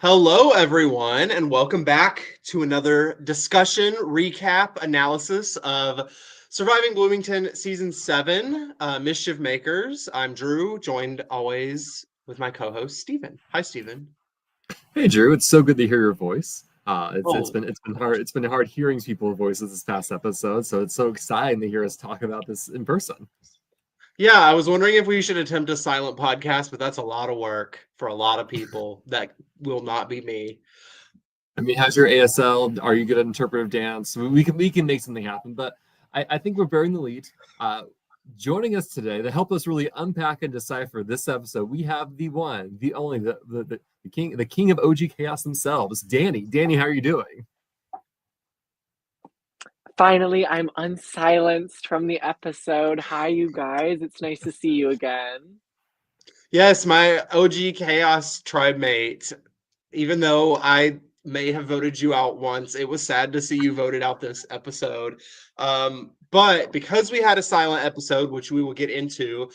Hello, everyone, and welcome back to another discussion, recap, analysis of Surviving Bloomington Season 7, Mischief Makers. I'm Drew, joined always with my co-host, Stephen. Hi, Stephen. Hey Drew, it's so good to hear your voice. It's Oh, been hard hearing people's voices this past episode, so it's so exciting to hear us talk about this in person. yeah, I was wondering if we should attempt a silent podcast, but that's a lot of work for a lot of people. That will not be me. I mean, how's your ASL? Are you good at interpretive dance? We can make something happen, but I think we're bearing the lead. Uh, Joining us today to help us really unpack and decipher this episode, we have the one, the only, the king of OG chaos themselves, Danny. Danny, how are you doing? Finally, I'm unsilenced from the episode. Hi, you guys. It's nice to see you again. Yes, my OG Chaos tribe mate. Even though I may have voted you out once, it was sad to see you voted out this episode. But because we had a silent episode, which we will get into,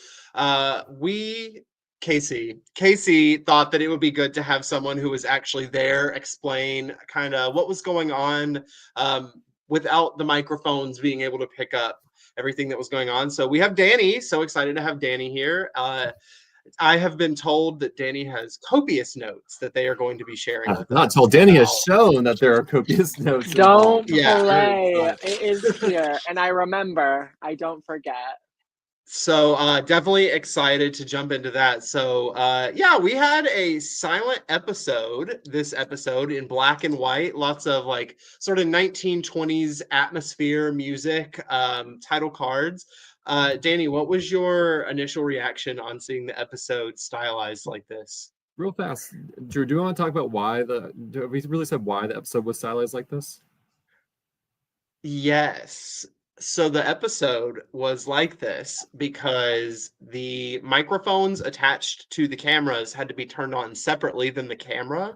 Casey thought that it would be good to have someone who was actually there explain kind of what was going on without the microphones being able to pick up everything that was going on. So we have Danny. So excited to have Danny here. I have been told that Danny has copious notes that they are going to be sharing with Not us told. Danny has about. shown that there are copious notes Don't involved. Yeah. play. It is here. And I remember. I don't forget. So definitely excited to jump into that. So yeah, we had a silent episode, this episode in black and white, lots of like sort of 1920s atmosphere music, title cards. Danny, what was your initial reaction on seeing the episode stylized like this? Real fast, Drew, do you want to talk about we really said why the episode was stylized like this? Yes. So the episode was like this because the microphones attached to the cameras had to be turned on separately than the camera.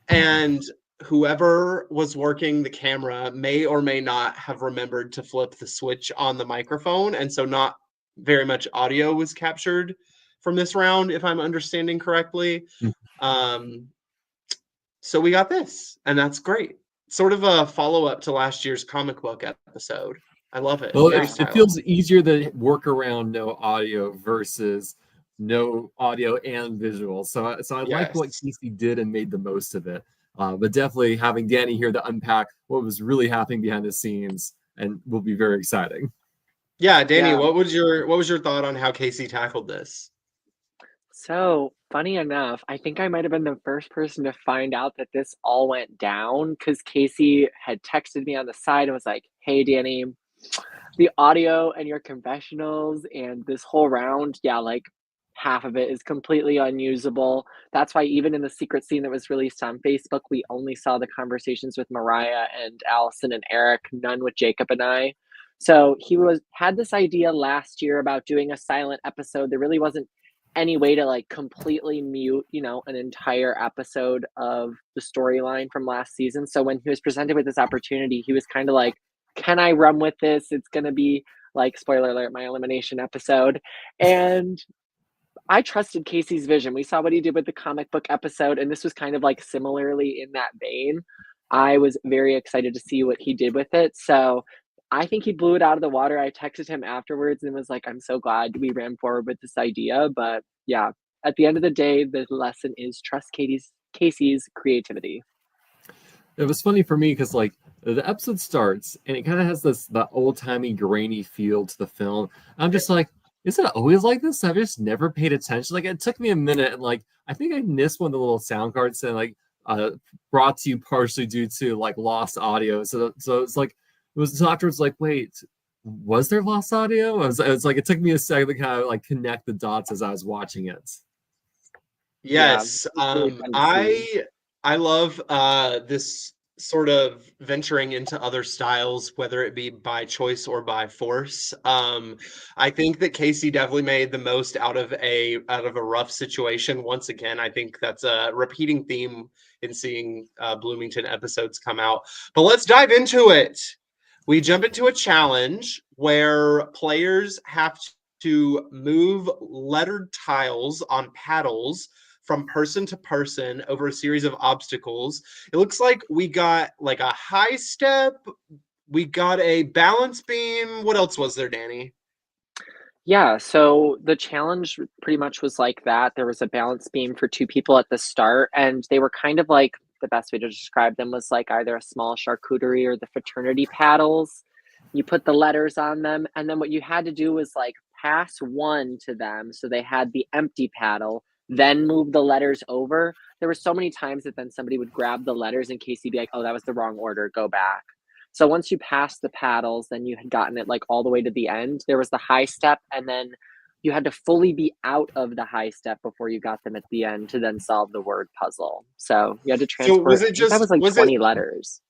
And whoever was working the camera may or may not have remembered to flip the switch on the microphone. And so not very much audio was captured from this round, if I'm understanding correctly. Um, so we got this, and that's great. Sort of a follow-up to last year's comic book episode. I love it. Well, Very it stylish. feels easier to work around no audio versus no audio and visual. So I like what Yes. Casey did and made the most of it. But definitely having Danny here to unpack what was really happening behind the scenes and will be very exciting. Yeah, Danny, Yeah. what was your thought on how Casey tackled this? So, funny enough, I think I might have been the first person to find out that this all went down because Casey had texted me on the side and was like, "Hey, Danny, the audio and your confessionals and this whole round, yeah, like half of it is completely unusable. That's why even in the secret scene that was released on Facebook, we only saw the conversations with Mariah and Allison and Eric, none with Jacob and I. So he had this idea last year about doing a silent episode. There really wasn't any way to like completely mute, an entire episode of the storyline from last season. So when he was presented with this opportunity, he was kind of like, can I run with this? It's going to be like, spoiler alert, my elimination episode. And I trusted Casey's vision. We saw what he did with the comic book episode, and this was kind of like similarly in that vein. I was very excited to see what he did with it. So I think he blew it out of the water. I texted him afterwards and was like, I'm so glad we ran forward with this idea. But yeah, at the end of the day, the lesson is trust Casey's creativity. It was funny for me because like the episode starts and it kind of has that old timey grainy feel to the film. I'm just like, is it always like this? I've just never paid attention. Like it took me a minute, and like I think I missed one of the little sound cards saying like brought to you partially due to like lost audio. So it's like it was afterwards like, wait, was there lost audio? It's like it took me a second to kind of like connect the dots as I was watching it. Yeah, Yes. it's really fun to see. I love this sort of venturing into other styles, whether it be by choice or by force. I think that Casey definitely made the most out of a rough situation. Once again, I think that's a repeating theme in seeing Bloomington episodes come out. But let's dive into it. We jump into a challenge where players have to move lettered tiles on paddles from person to person over a series of obstacles. It looks like we got like a high step, we got a balance beam. What else was there, Danny? Yeah, so the challenge pretty much was like that. There was a balance beam for two people at the start, and they were kind of like the best way to describe them was like either a small charcuterie or the fraternity paddles. You put the letters on them, and then what you had to do was like pass one to them so they had the empty paddle, then move the letters over. There were so many times that then somebody would grab the letters in case he'd be like, oh, that was the wrong order, go back. So once you passed the paddles, then you had gotten it like all the way to the end. There was the high step, and then you had to fully be out of the high step before you got them at the end to then solve the word puzzle. So you had to So transport, was I it think that just was like 20 letters.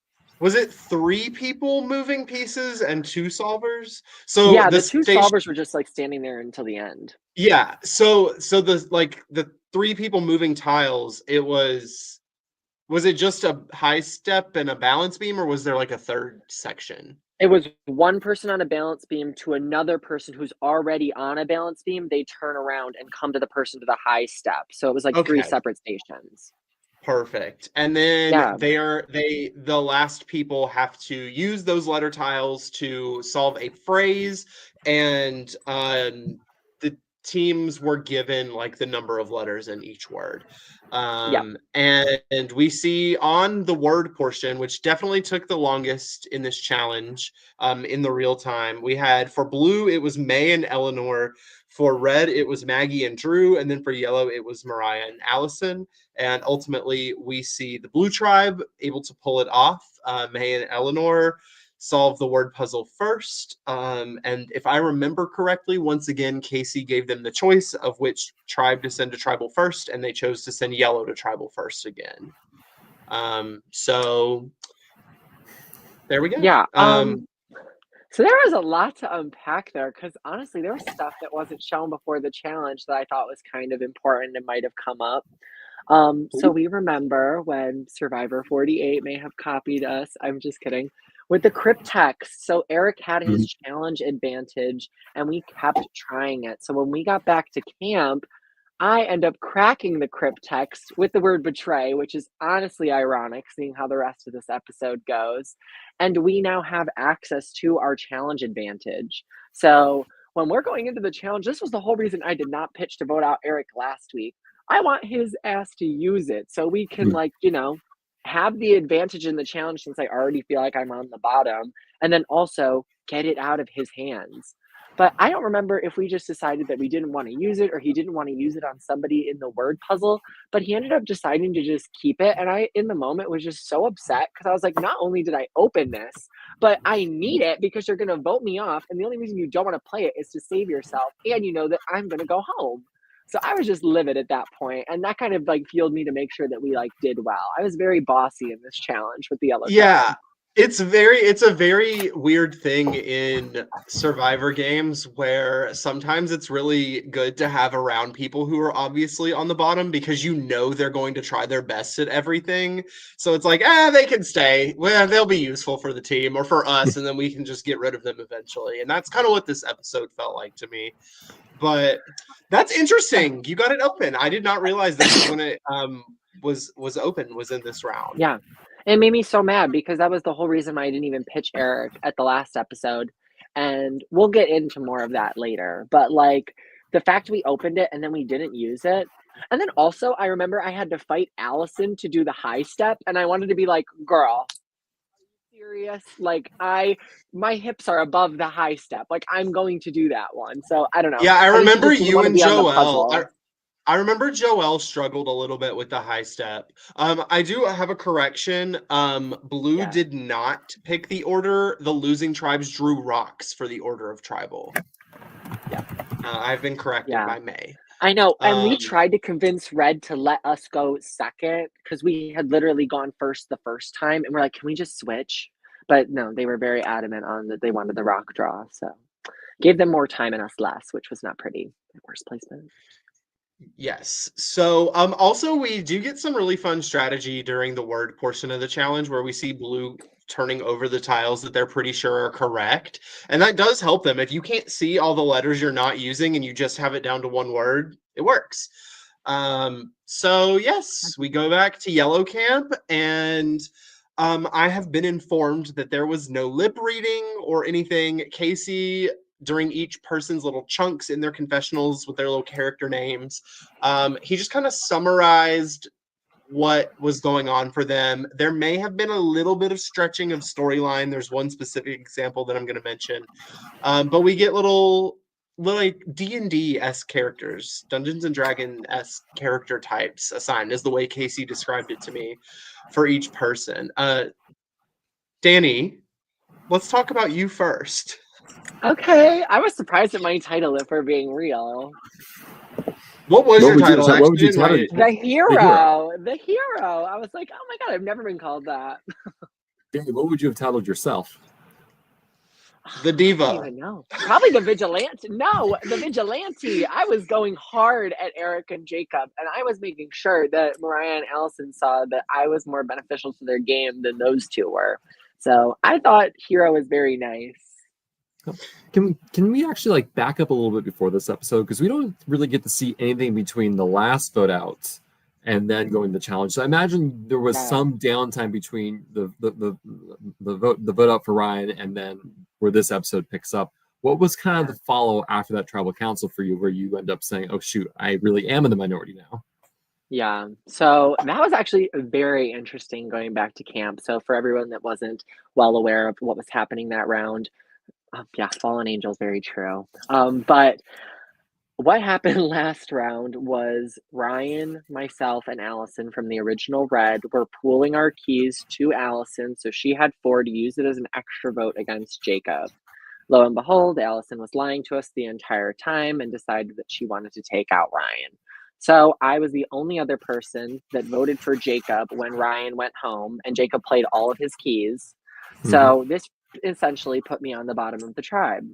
was it 3 people moving pieces and 2 solvers? So Yeah, the the two station, solvers were just like standing there until the end. yeah. So the like the 3 people moving tiles, was it just a high step and a balance beam, or was there like a third section? It was one person on a balance beam to another person who's already on a balance beam. They turn around and come to the person to the high step. So it was like 3 Okay, separate stations. perfect. And then Yeah. the last people have to use those letter tiles to solve a phrase, and the teams were given like the number of letters in each word. Yeah. And we see on the word portion, which definitely took the longest in this challenge, in the real time, we had for blue, it was May and Eleanor. For red, it was Maggie and Drew. And then for yellow, it was Mariah and Allison. And ultimately, we see the blue tribe able to pull it off. May and Eleanor solve the word puzzle first. And if I remember correctly, once again, Casey gave them the choice of which tribe to send to tribal first, and they chose to send yellow to tribal first again. So there we go. Yeah. So there was a lot to unpack there because honestly, there was stuff that wasn't shown before the challenge that I thought was kind of important and might have come up. So we remember when Survivor 48 may have copied us. I'm just kidding. With the cryptex. So Eric had his challenge advantage and we kept trying it. So when we got back to camp, I end up cracking the cryptex with the word betray, which is honestly ironic, seeing how the rest of this episode goes. And we now have access to our challenge advantage. So when we're going into the challenge, this was the whole reason I did not pitch to vote out Eric last week. I want his ass to use it so we can, like, have the advantage in the challenge since I already feel like I'm on the bottom, and then also get it out of his hands. But I don't remember if we just decided that we didn't want to use it or he didn't want to use it on somebody in the word puzzle, but he ended up deciding to just keep it. And I, in the moment, was just so upset because I was like, not only did I open this, but I need it because you're going to vote me off. And the only reason you don't want to play it is to save yourself. And you know that I'm going to go home. So I was just livid at that point, and that kind of like fueled me to make sure that we like did well. I was very bossy in this challenge with the yellow. Yeah, it's a very weird thing in Survivor games where sometimes it's really good to have around people who are obviously on the bottom because you know they're going to try their best at everything. So it's like, they can stay. Well, they'll be useful for the team or for us, and then we can just get rid of them eventually. And that's kind of what this episode felt like to me. But that's interesting. You got it open. I did not realize that when it was open was in this round. Yeah. It made me so mad because that was the whole reason why I didn't even pitch Eric at the last episode. And we'll get into more of that later. But like the fact we opened it and then we didn't use it. And then also I remember I had to fight Allison to do the high step. And I wanted to be like, girl, serious? Like my hips are above the high step. Like I'm going to do that one. So I don't know. Yeah, I remember you and Joel. I remember Joel struggled a little bit with the high step. I do have a correction. Blue did not pick the order. The losing tribes drew rocks for the order of tribal. Yeah. I've been corrected by May. I know. And we tried to convince Red to let us go second because we had literally gone first the first time. And we're like, can we just switch? But no, they were very adamant on that they wanted the rock draw. So gave them more time and us less, which was not pretty. Worst placement. Yes. So also we do get some really fun strategy during the word portion of the challenge where we see Blue turning over the tiles that they're pretty sure are correct. And that does help them. If you can't see all the letters you're not using and you just have it down to one word, it works. So yes, we go back to Yellow Camp, and I have been informed that there was no lip reading or anything. Casey, during each person's little chunks in their confessionals with their little character names, he just kind of summarized what was going on for them. There may have been a little bit of stretching of storyline. There's one specific example that I'm going to mention, but we get little like D&D-esque characters, Dungeons and Dragons-esque character types assigned, is the way Casey described it to me for each person. Danny, let's talk about you first. Okay, I was surprised at my title, if we're being real. What was your title? What would you title it? The hero. The hero. I was like, oh my god, I've never been called that. Danny, what would you have titled yourself? The diva. I don't even know. Probably the vigilante. No, the vigilante. I was going hard at Eric and Jacob, and I was making sure that Mariah and Allison saw that I was more beneficial to their game than those two were. So I thought hero was very nice. Can we actually like back up a little bit before this episode, because we don't really get to see anything between the last vote out and then going to the challenge. So I imagine there was some downtime between the vote out for Ryan and then where this episode picks up. What was kind of the follow after that tribal council for you, where you end up saying, "Oh shoot, I really am in the minority now"? Yeah, so that was actually very interesting going back to camp. So for everyone that wasn't well aware of what was happening that round. Yeah, fallen angels, very true. But what happened last round was Ryan, myself, and Allison from the original Red were pooling our keys to Allison, so she had 4 to use it as an extra vote against Jacob. Lo and behold, Allison was lying to us the entire time and decided that she wanted to take out Ryan. So I was the only other person that voted for Jacob when Ryan went home, and Jacob played all of his keys. So this essentially put me on the bottom of the tribe.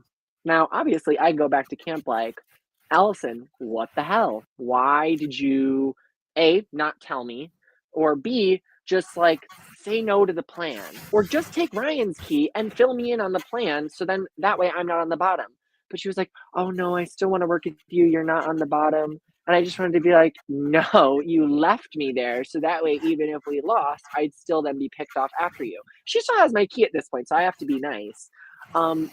Now, obviously, I go back to camp like, Allison, what the hell? Why did you, A, not tell me, or B, just like say no to the plan, or just take Ryan's key and fill me in on the plan so then that way I'm not on the bottom. But she was like, oh no, I still want to work with you. You're not on the bottom. And I just wanted to be like, no, you left me there. So that way, even if we lost, I'd still then be picked off after you. She still has my key at this point, so I have to be nice.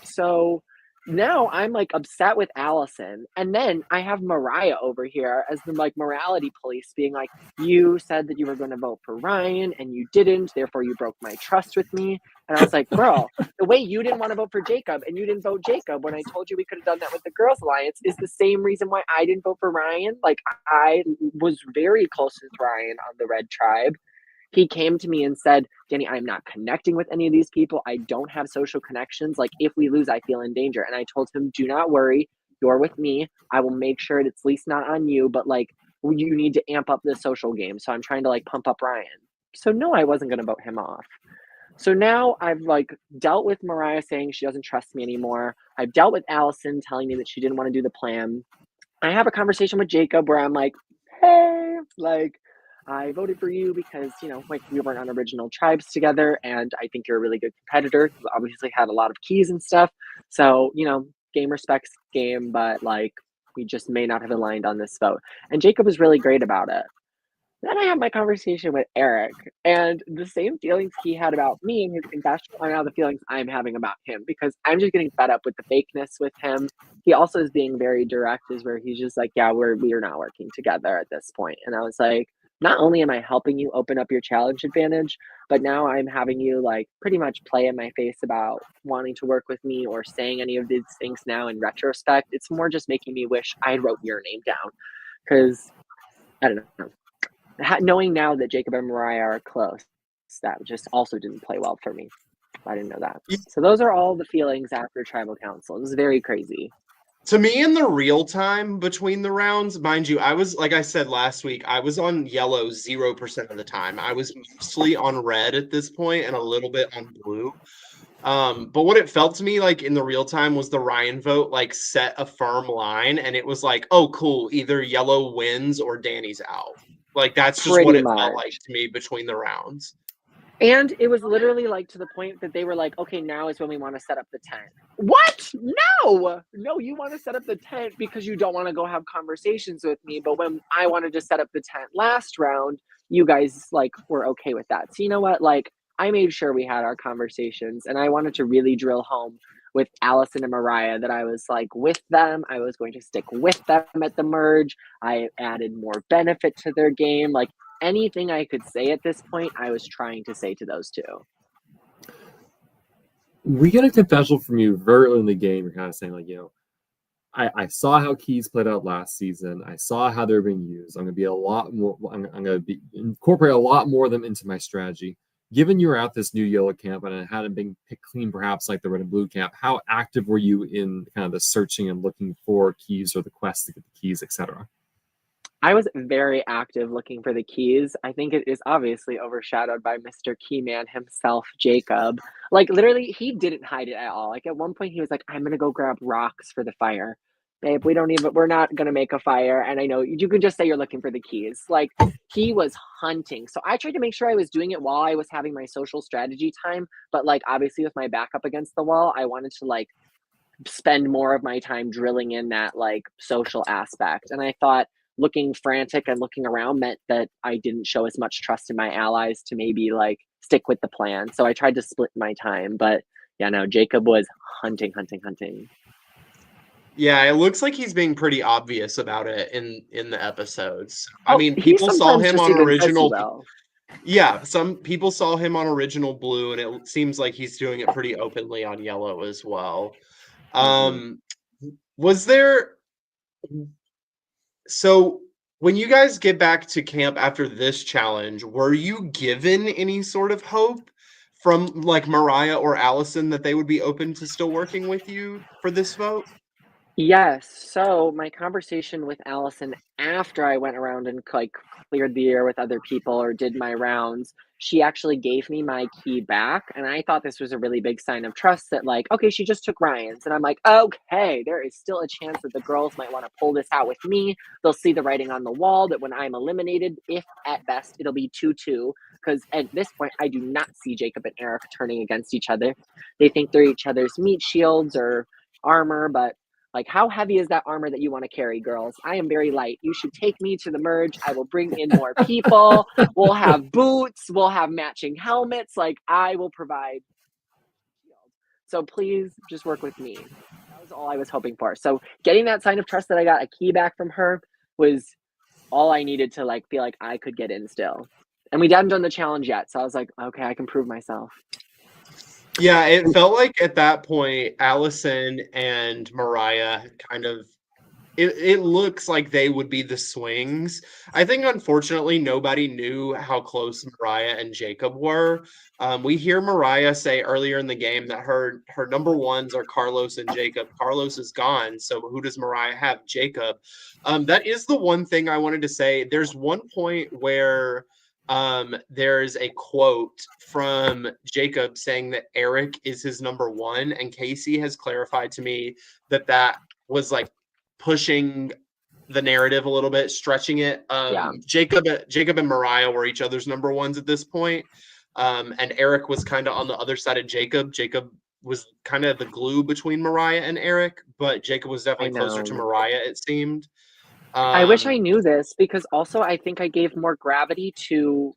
So now I'm like upset with Allison. And then I have Mariah over here as the like morality police being like, you said that you were going to vote for Ryan and you didn't. Therefore, you broke my trust with me. And I was like, girl, the way you didn't want to vote for Jacob and you didn't vote Jacob when I told you we could have done that with the Girls Alliance is the same reason why I didn't vote for Ryan. Like, I was very close with Ryan on the Red Tribe. He came to me and said, Danny, I'm not connecting with any of these people. I don't have social connections. Like, if we lose, I feel in danger. And I told him, do not worry. You're with me. I will make sure it's at least not on you. But, like, you need to amp up the social game. So I'm trying to, like, pump up Ryan. So, no, I wasn't going to vote him off. So now I've like dealt with Mariah saying she doesn't trust me anymore. I've dealt with Allison telling me that she didn't want to do the plan. I have a conversation with Jacob where I'm like, hey, like, I voted for you because, you know, like we weren't on original tribes together and I think you're a really good competitor. You obviously had a lot of keys and stuff. So, you know, game respects game, but like we just may not have aligned on this vote. And Jacob was really great about it. Then I had my conversation with Eric, and the same feelings he had about me in his confession are now the feelings I'm having about him, because I'm just getting fed up with the fakeness with him. He also is being very direct, is where he's just like, yeah, we are not working together at this point. And I was like, not only am I helping you open up your challenge advantage, but now I'm having you like pretty much play in my face about wanting to work with me or saying any of these things now in retrospect. It's more just making me wish I wrote your name down, because I don't know. Knowing now that Jacob and Mariah are close, that just also didn't play well for me. I didn't know that. So those are all the feelings after tribal council. It was very crazy. To me, in the real time between the rounds, mind you, I was, like I said last week, I was on yellow 0% of the time. I was mostly on red at this point and a little bit on blue. But what it felt to me like in the real time was the Ryan vote like set a firm line, and it was like, oh, cool, either yellow wins or Danny's out. Like, that's just what it felt like to me between the rounds. And it was literally like to the point that they were like, okay, now is when we want to set up the tent. What? No, you want to set up the tent because you don't want to go have conversations with me. But when I wanted to set up the tent last round, you guys like were okay with that. So you know what? Like I made sure we had our conversations and I wanted to really drill home with Allison and Mariah that I was like with them. I was going to stick with them at the merge. I added more benefit to their game. Like anything I could say at this point, I was trying to say to those two. We get a confessional from you very early in the game. You're kind of saying, like, I saw how keys played out last season. I saw how they're being used. I'm going to be a lot more. I'm going to be incorporate a lot more of them into my strategy. Given you were at this new yellow camp and it hadn't been picked clean, perhaps like the red and blue camp, how active were you in kind of the searching and looking for keys or the quest to get the keys, etc.? I was very active looking for the keys. I think it is obviously overshadowed by Mr. Keyman himself, Jacob. Like literally, he didn't hide it at all. Like at one point, he was like, "I'm gonna go grab rocks for the fire." Babe, we're not gonna make a fire. And I know you can just say you're looking for the keys. Like he was hunting. So I tried to make sure I was doing it while I was having my social strategy time. But like obviously with my back up against the wall, I wanted to like spend more of my time drilling in that like social aspect. And I thought looking frantic and looking around meant that I didn't show as much trust in my allies to maybe like stick with the plan. So I tried to split my time. But yeah, no, Jacob was hunting. Yeah, it looks like he's being pretty obvious about it in the episodes. I Oh, mean, he people saw sometimes him just on even says he original. will. Yeah, some people saw him on original blue, and it seems like he's doing it pretty openly on yellow as well. Mhm. Was there so when you guys get back to camp after this challenge, were you given any sort of hope from like Mariah or Allison that they would be open to still working with you for this vote? Yes. So my conversation with Allison after I went around and like cleared the air with other people or did my rounds, she actually gave me my key back. And I thought this was a really big sign of trust that, like, okay, she just took Ryan's. And I'm like, okay, there is still a chance that the girls might want to pull this out with me. They'll see the writing on the wall that when I'm eliminated, if at best it'll be 2-2. Because at this point, I do not see Jacob and Eric turning against each other. They think they're each other's meat shields or armor, but like, how heavy is that armor that you want to carry, girls? I am very light. You should take me to the merge. I will bring in more people. We'll have boots. We'll have matching helmets. Like, I will provide. So please just work with me. That was all I was hoping for. So getting that sign of trust that I got a key back from her was all I needed to like feel like I could get in still. And we hadn't done the challenge yet. So I was like, okay, I can prove myself. Yeah, it felt like at that point, Allison and Mariah kind of it looks like they would be the swings. I think unfortunately nobody knew how close Mariah and Jacob were. We hear Mariah say earlier in the game that her number ones are Carlos and Jacob. Carlos is gone, so who does Mariah have? Jacob. That is the one thing I wanted to say. There's one point where there's a quote from Jacob saying that Eric is his number one, and Casey has clarified to me that that was like pushing the narrative a little bit, stretching it. Yeah. Jacob and Mariah were each other's number ones at this point. And Eric was kind of on the other side of Jacob. Jacob was kind of the glue between Mariah and Eric, but Jacob was I definitely closer to know. Mariah, it seemed. I wish I knew this because also I think I gave more gravity to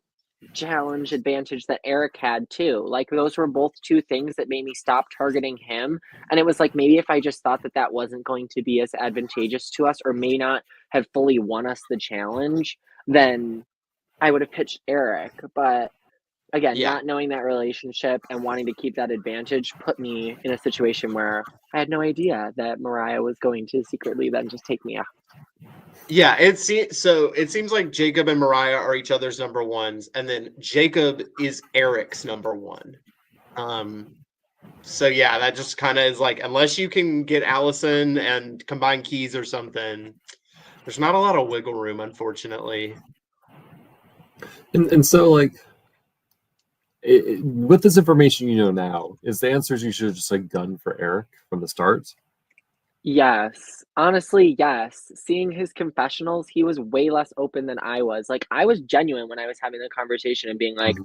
challenge advantage that Eric had too. Like those were both two things that made me stop targeting him. And it was like maybe if I just thought that that wasn't going to be as advantageous to us or may not have fully won us the challenge, then I would have pitched Eric. But again, Yeah. not knowing that relationship and wanting to keep that advantage put me in a situation where I had no idea that Mariah was going to secretly then just take me out. Yeah, it seems like Jacob and Mariah are each other's number ones, and then Jacob is Eric's number one. So yeah, that just kind of is like, unless you can get Allison and combine keys or something, there's not a lot of wiggle room, unfortunately. And so, like, with this information you know now, is the answers you should have just like gun for Eric from the start? Yes. Honestly, yes. Seeing his confessionals, he was way less open than I was. Like, I was genuine when I was having the conversation and being like,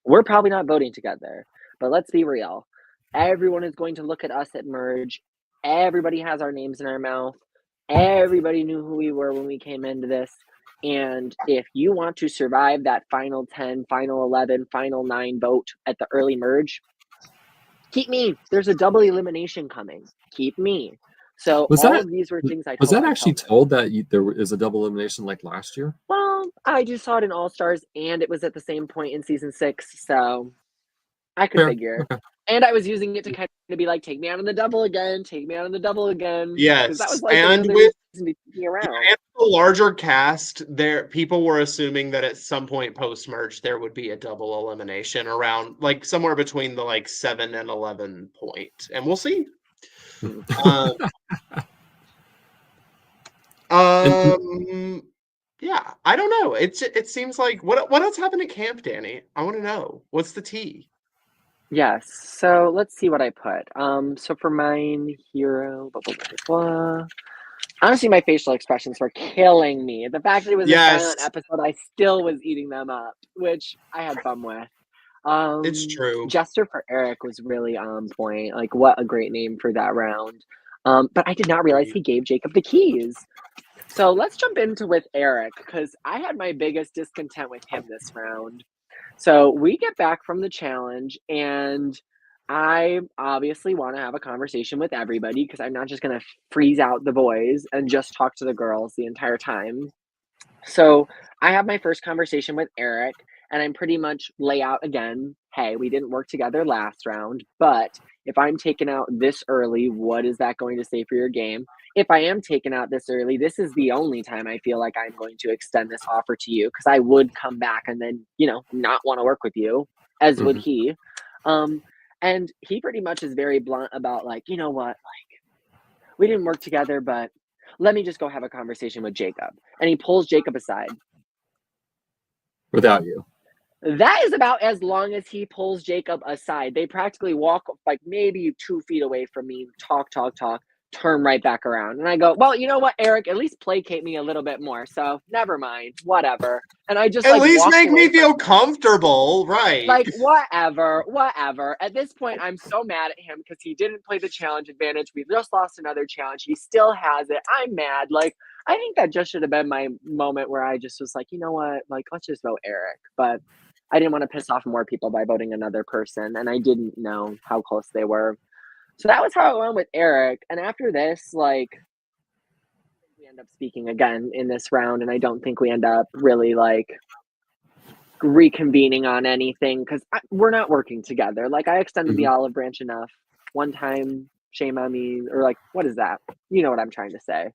we're probably not voting together, but let's be real. Everyone is going to look at us at Merge. Everybody has our names in our mouth. Everybody knew who we were when we came into this. And if you want to survive that final 10, final 11, final 9 vote at the early Merge, keep me. There's a double elimination coming. Keep me. So of these were things I told. Was that actually told that there is a double elimination like last year? Well, I just saw it in All Stars, and it was at the same point in season 6, so I could figure. Okay. And I was using it to kind of be like, take me out on the double again, take me out on the double again. Yes, that was like and with me around. And the larger cast, people were assuming that at some point post merge there would be a double elimination around like somewhere between the like 7 and 11 point, and we'll see. Yeah, I don't know. It seems like what else happened at camp, Danny? I want to know. What's the tea? Yes. So let's see what I put. So for mine, hero, blah, blah, blah, blah. Honestly, my facial expressions were killing me. The fact that it was a silent episode, I still was eating them up, which I had fun with. It's true. Jester for Eric was really on point. Like, what a great name for that round. But I did not realize he gave Jacob the keys. So let's jump into with Eric, because I had my biggest discontent with him this round. So we get back from the challenge, and I obviously want to have a conversation with everybody because I'm not just going to freeze out the boys and just talk to the girls the entire time. So I have my first conversation with Eric, and I'm pretty much lay out again, hey, we didn't work together last round, but if I'm taken out this early, what is that going to say for your game? If I am taken out this early, this is the only time I feel like I'm going to extend this offer to you, because I would come back and then, not want to work with you, as would he. And he pretty much is very blunt about like, you know what, like, we didn't work together, but let me just go have a conversation with Jacob. And he pulls Jacob aside. Without you. That is about as long as he pulls Jacob aside. They practically walk like maybe 2 feet away from me, talk, turn right back around. And I go, well, you know what, Eric, at least placate me a little bit more. So never mind, whatever. And I just at least make me feel comfortable, right? Like, whatever. At this point, I'm so mad at him because he didn't play the challenge advantage. We just lost another challenge. He still has it. I'm mad. Like, I think that just should have been my moment where I just was like, you know what? Like, let's just vote Eric. But I didn't want to piss off more people by voting another person, and I didn't know how close they were. So that was how it went with Eric. And after this, like, we end up speaking again in this round, and I don't think we end up really, like, reconvening on anything because we're not working together. Like, I extended the olive branch enough. One time, shame on me, or like, what is that? You know what I'm trying to say.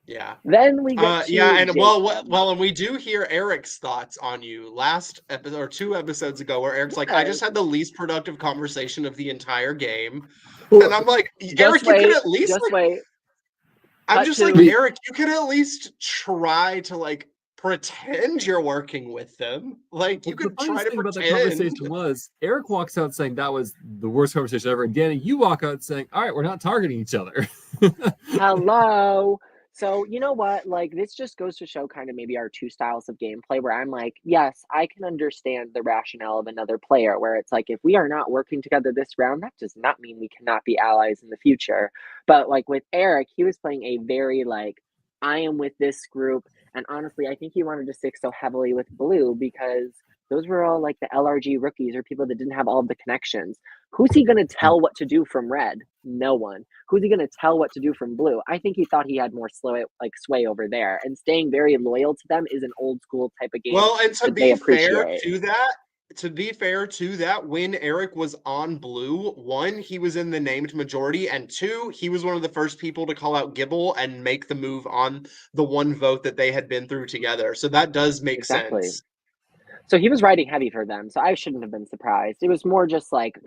Yeah. Then we get to and Jacob. well, and we do hear Eric's thoughts on you last episode or 2 episodes ago, where Eric's like, I just had the least productive conversation of the entire game, and I'm like, Eric, you could at least wait. I'm just like, Eric, you could at least try to like pretend you're working with them. Like, you could try to pretend. About the conversation was Eric walks out saying that was the worst conversation ever, and Danny, you walk out saying, all right, we're not targeting each other. Hello. So, you know what? Like, this just goes to show kind of maybe our 2 styles of gameplay where I'm like, yes, I can understand the rationale of another player, where it's like, if we are not working together this round, that does not mean we cannot be allies in the future. But like with Eric, he was playing a very like, I am with this group. And honestly, I think he wanted to stick so heavily with Blue because those were all like the LRG rookies or people that didn't have all of the connections. Who's he going to tell what to do from Red? No one. Who's he going to tell what to do from Blue? I think he thought he had more sway over there. And staying very loyal to them is an old school type of game. Well, and to be fair to that, when Eric was on Blue, 1, he was in the named majority, and 2, he was one of the first people to call out Gibble and make the move on the 1 vote that they had been through together. So that does make sense. So he was riding heavy for them, so I shouldn't have been surprised. It was more just like,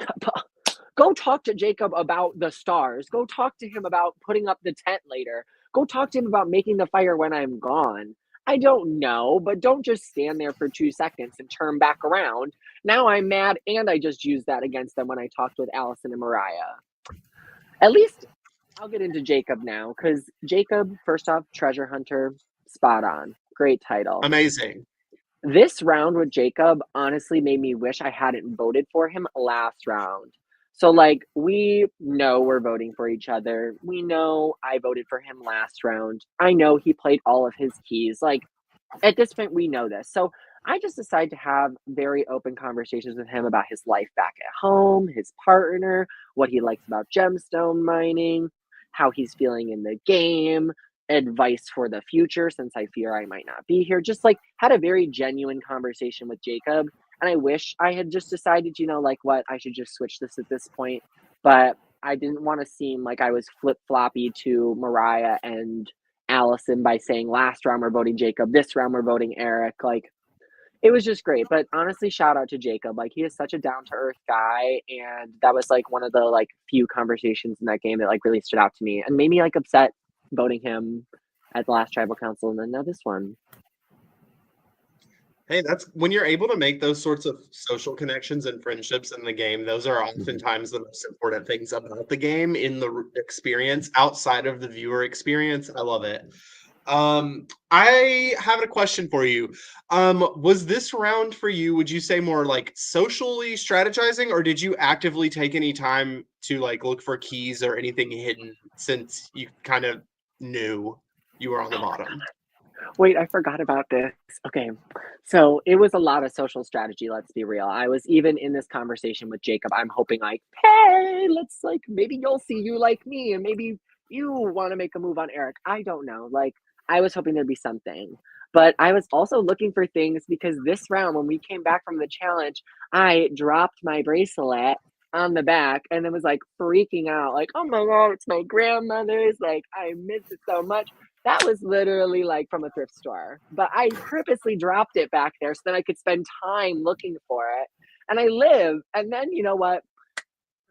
go talk to Jacob about the stars. Go talk to him about putting up the tent later. Go talk to him about making the fire when I'm gone. I don't know, but don't just stand there for 2 seconds and turn back around. Now I'm mad, and I just used that against them when I talked with Allison and Mariah. At least I'll get into Jacob now, because Jacob, first off, treasure hunter, spot on. Great title. Amazing. This round with Jacob honestly made me wish I hadn't voted for him last round. So, like, we know we're voting for each other. We know I voted for him last round. I know he played all of his keys. Like, at this point, we know this. So, I just decided to have very open conversations with him about his life back at home, his partner, what he likes about gemstone mining, how he's feeling in the game, advice for the future since I fear I might not be here. Just like had a very genuine conversation with Jacob. And I wish I had just decided, like what, I should just switch this at this point. But I didn't want to seem like I was flip floppy to Mariah and Allison by saying last round we're voting Jacob, this round we're voting Eric. Like, it was just great. But honestly, shout out to Jacob. Like, he is such a down to earth guy, and that was like one of the like few conversations in that game that like really stood out to me and made me like upset voting him at the last tribal council, and then now this one. Hey, that's when you're able to make those sorts of social connections and friendships in the game. Those are oftentimes the most important things about the game in the experience outside of the viewer experience. I love it. I have a question for you. Was this round for you, would you say more like socially strategizing, or did you actively take any time to like look for keys or anything hidden since you kind of knew you were on the bottom? Wait, I forgot about this. Okay. So it was a lot of social strategy, let's be real. I was even in this conversation with Jacob. I'm hoping like, hey, let's like maybe you'll see you like me and maybe you want to make a move on Eric. I don't know. Like I was hoping there'd be something. But I was also looking for things because this round when we came back from the challenge, I dropped my bracelet on the back and then was like freaking out like, oh my god, it's my grandmother's, like I miss it so much. That was literally like from a thrift store, but I purposely dropped it back there so that I could spend time looking for it. And I live. And then you know what?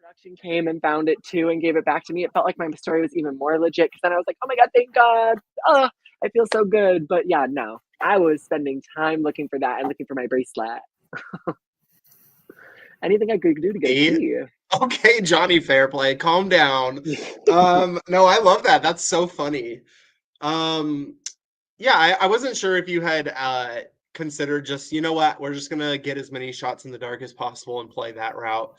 Production came and found it too and gave it back to me. It felt like my story was even more legit because then I was like, oh my god, thank God. Oh, I feel so good. But yeah, no, I was spending time looking for that and looking for my bracelet. Anything I could do to get a key. Okay, Johnny Fairplay, calm down. No, I love that. That's so funny. Yeah, I wasn't sure if you had considered just, you know what, we're just gonna get as many shots in the dark as possible and play that route.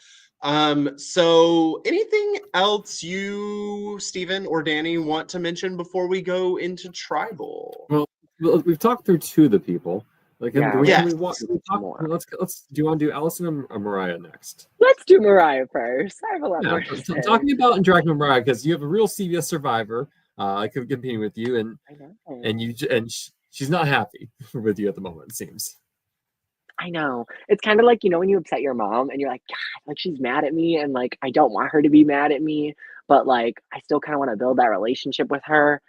So anything else you, Steven or Danny, want to mention before we go into tribal? Well, we've talked through two of the people. Like, Yeah, Yes. let's do you want to do Allison or Mariah next? Let's do Mariah first. I have a lot Yeah, more to say. talking about and dragging Mariah because you have a real CBS survivor. I could compete with you, and I know. she's not happy with you at the moment. It seems. I know. It's kind of like, when you upset your mom and you're like, God, like she's mad at me and like I don't want her to be mad at me, but like I still kind of want to build that relationship with her.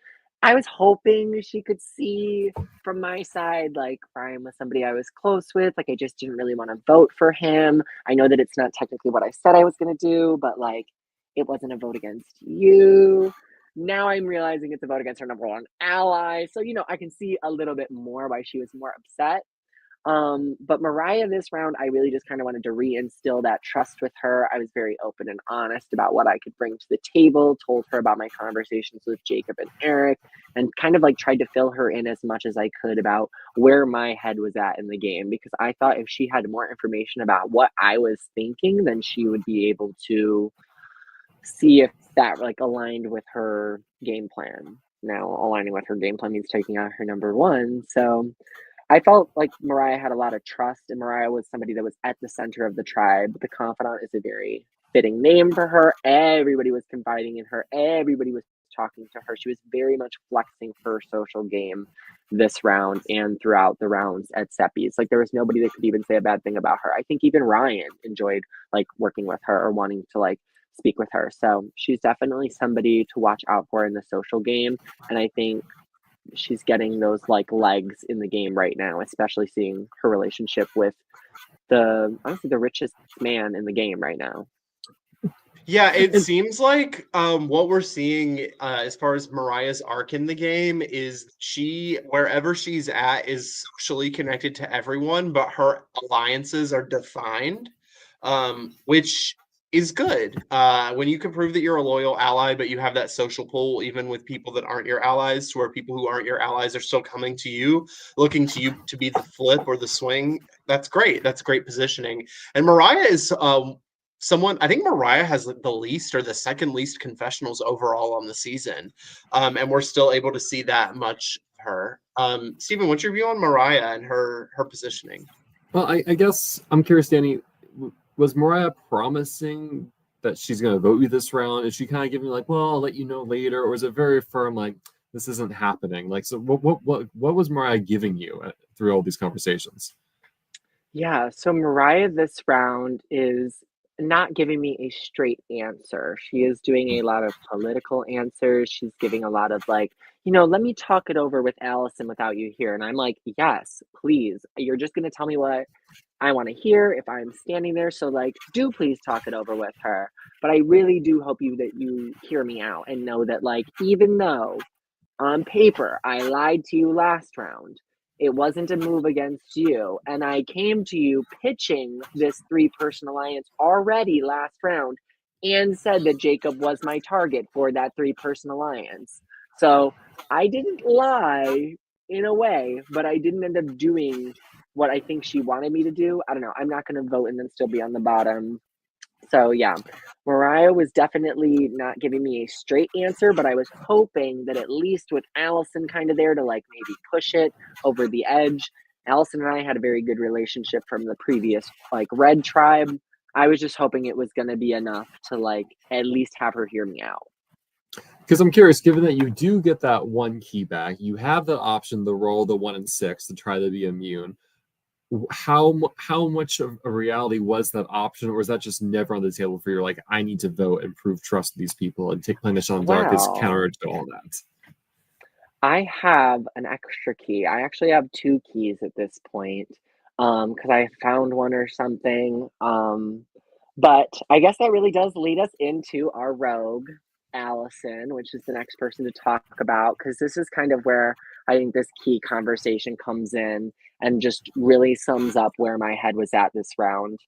I was hoping she could see from my side, like Brian was somebody I was close with. Like I just didn't really want to vote for him. I know that it's not technically what I said I was going to do, but like it wasn't a vote against you. Now I'm realizing it's a vote against her number one ally. So, I can see a little bit more why she was more upset. But Mariah this round, I really just kind of wanted to reinstill that trust with her. I was very open and honest about what I could bring to the table, told her about my conversations with Jacob and Eric, and kind of like tried to fill her in as much as I could about where my head was at in the game because I thought if she had more information about what I was thinking, then she would be able to see if that like aligned with her game plan. Now, aligning with her game plan means taking out her number one. So I felt like Mariah had a lot of trust, and Mariah was somebody that was at the center of the tribe. The confidant is a very fitting name for her. Everybody was confiding in her. Everybody was talking to her. She was very much flexing her social game this round and throughout the rounds at Seppi's. Like there was nobody that could even say a bad thing about her. I think even Ryan enjoyed like working with her or wanting to like speak with her. So she's definitely somebody to watch out for in the social game. And I think she's getting those like legs in the game right now, especially seeing her relationship with honestly the richest man in the game right now. Yeah, it seems like what we're seeing as far as Mariah's arc in the game is she, wherever she's at, is socially connected to everyone, but her alliances are defined, which is good. When you can prove that you're a loyal ally, but you have that social pull, even with people that aren't your allies, to where people who aren't your allies are still coming to you, looking to you to be the flip or the swing. That's great. That's great positioning. And Mariah is someone, I think Mariah has the least or the second least confessionals overall on the season. And we're still able to see that much of her. Stephen, what's your view on Mariah and her positioning? Well, I guess I'm curious, Danny, was Mariah promising that she's going to vote you this round? Is she kind of giving like, well, I'll let you know later? Or is it very firm, like, this isn't happening? Like, so what was Mariah giving you through all these conversations? Yeah, so Mariah this round is not giving me a straight answer. She is doing a lot of political answers. She's giving a lot of like, let me talk it over with Allison without you here. And I'm like, yes, please. You're just going to tell me what I want to hear if I'm standing there. So like, do please talk it over with her. But I really do hope that you hear me out and know that like, even though on paper I lied to you last round, it wasn't a move against you. And I came to you pitching this 3-person alliance already last round and said that Jacob was my target for that 3-person alliance. So I didn't lie in a way, but I didn't end up doing what I think she wanted me to do. I don't know. I'm not going to vote and then still be on the bottom. So yeah, Mariah was definitely not giving me a straight answer, but I was hoping that at least with Allison kind of there to like maybe push it over the edge. Allison and I had a very good relationship from the previous like Red Tribe. I was just hoping it was going to be enough to like at least have her hear me out. Because I'm curious, given that you do get that 1 key back, you have the option to roll the 1 and 6 to try to be immune. How much of a reality was that option, or was that just never on the table for you? Like, I need to vote and prove trust with these people, and take Planish on Dark is counter to all that. I have an extra key. I actually have 2 keys at this point, because I found one or something. But I guess that really does lead us into our rogue, Allison, which is the next person to talk about, because this is kind of where I think this key conversation comes in and just really sums up where my head was at this round.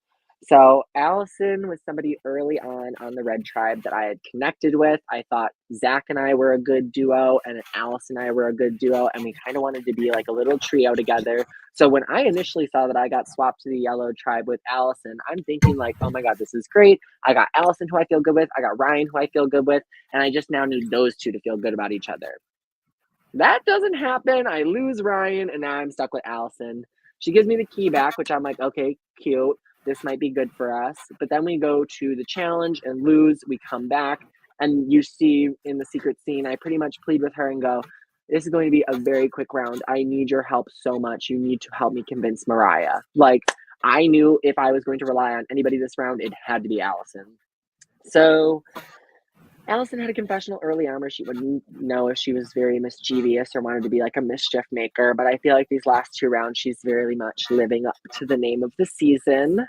So Allison was somebody early on the Red Tribe that I had connected with. I thought Zach and I were a good duo, and Alice and I were a good duo, and we kind of wanted to be like a little trio together. So when I initially saw that I got swapped to the Yellow Tribe with Allison, I'm thinking like, oh my God, this is great. I got Allison, who I feel good with. I got Ryan, who I feel good with. And I just now need those 2 to feel good about each other. That doesn't happen. I lose Ryan, and now I'm stuck with Allison. She gives me the key back, which I'm like, okay, cute. This might be good for us. But then we go to the challenge and lose. We come back, and you see in the secret scene, I pretty much plead with her and go, this is going to be a very quick round. I need your help so much. You need to help me convince Mariah. Like, I knew if I was going to rely on anybody this round, it had to be Allison. So Allison had a confessional early on where she wouldn't know if she was very mischievous or wanted to be like a mischief maker. But I feel like these last 2 rounds, she's very much living up to the name of the season.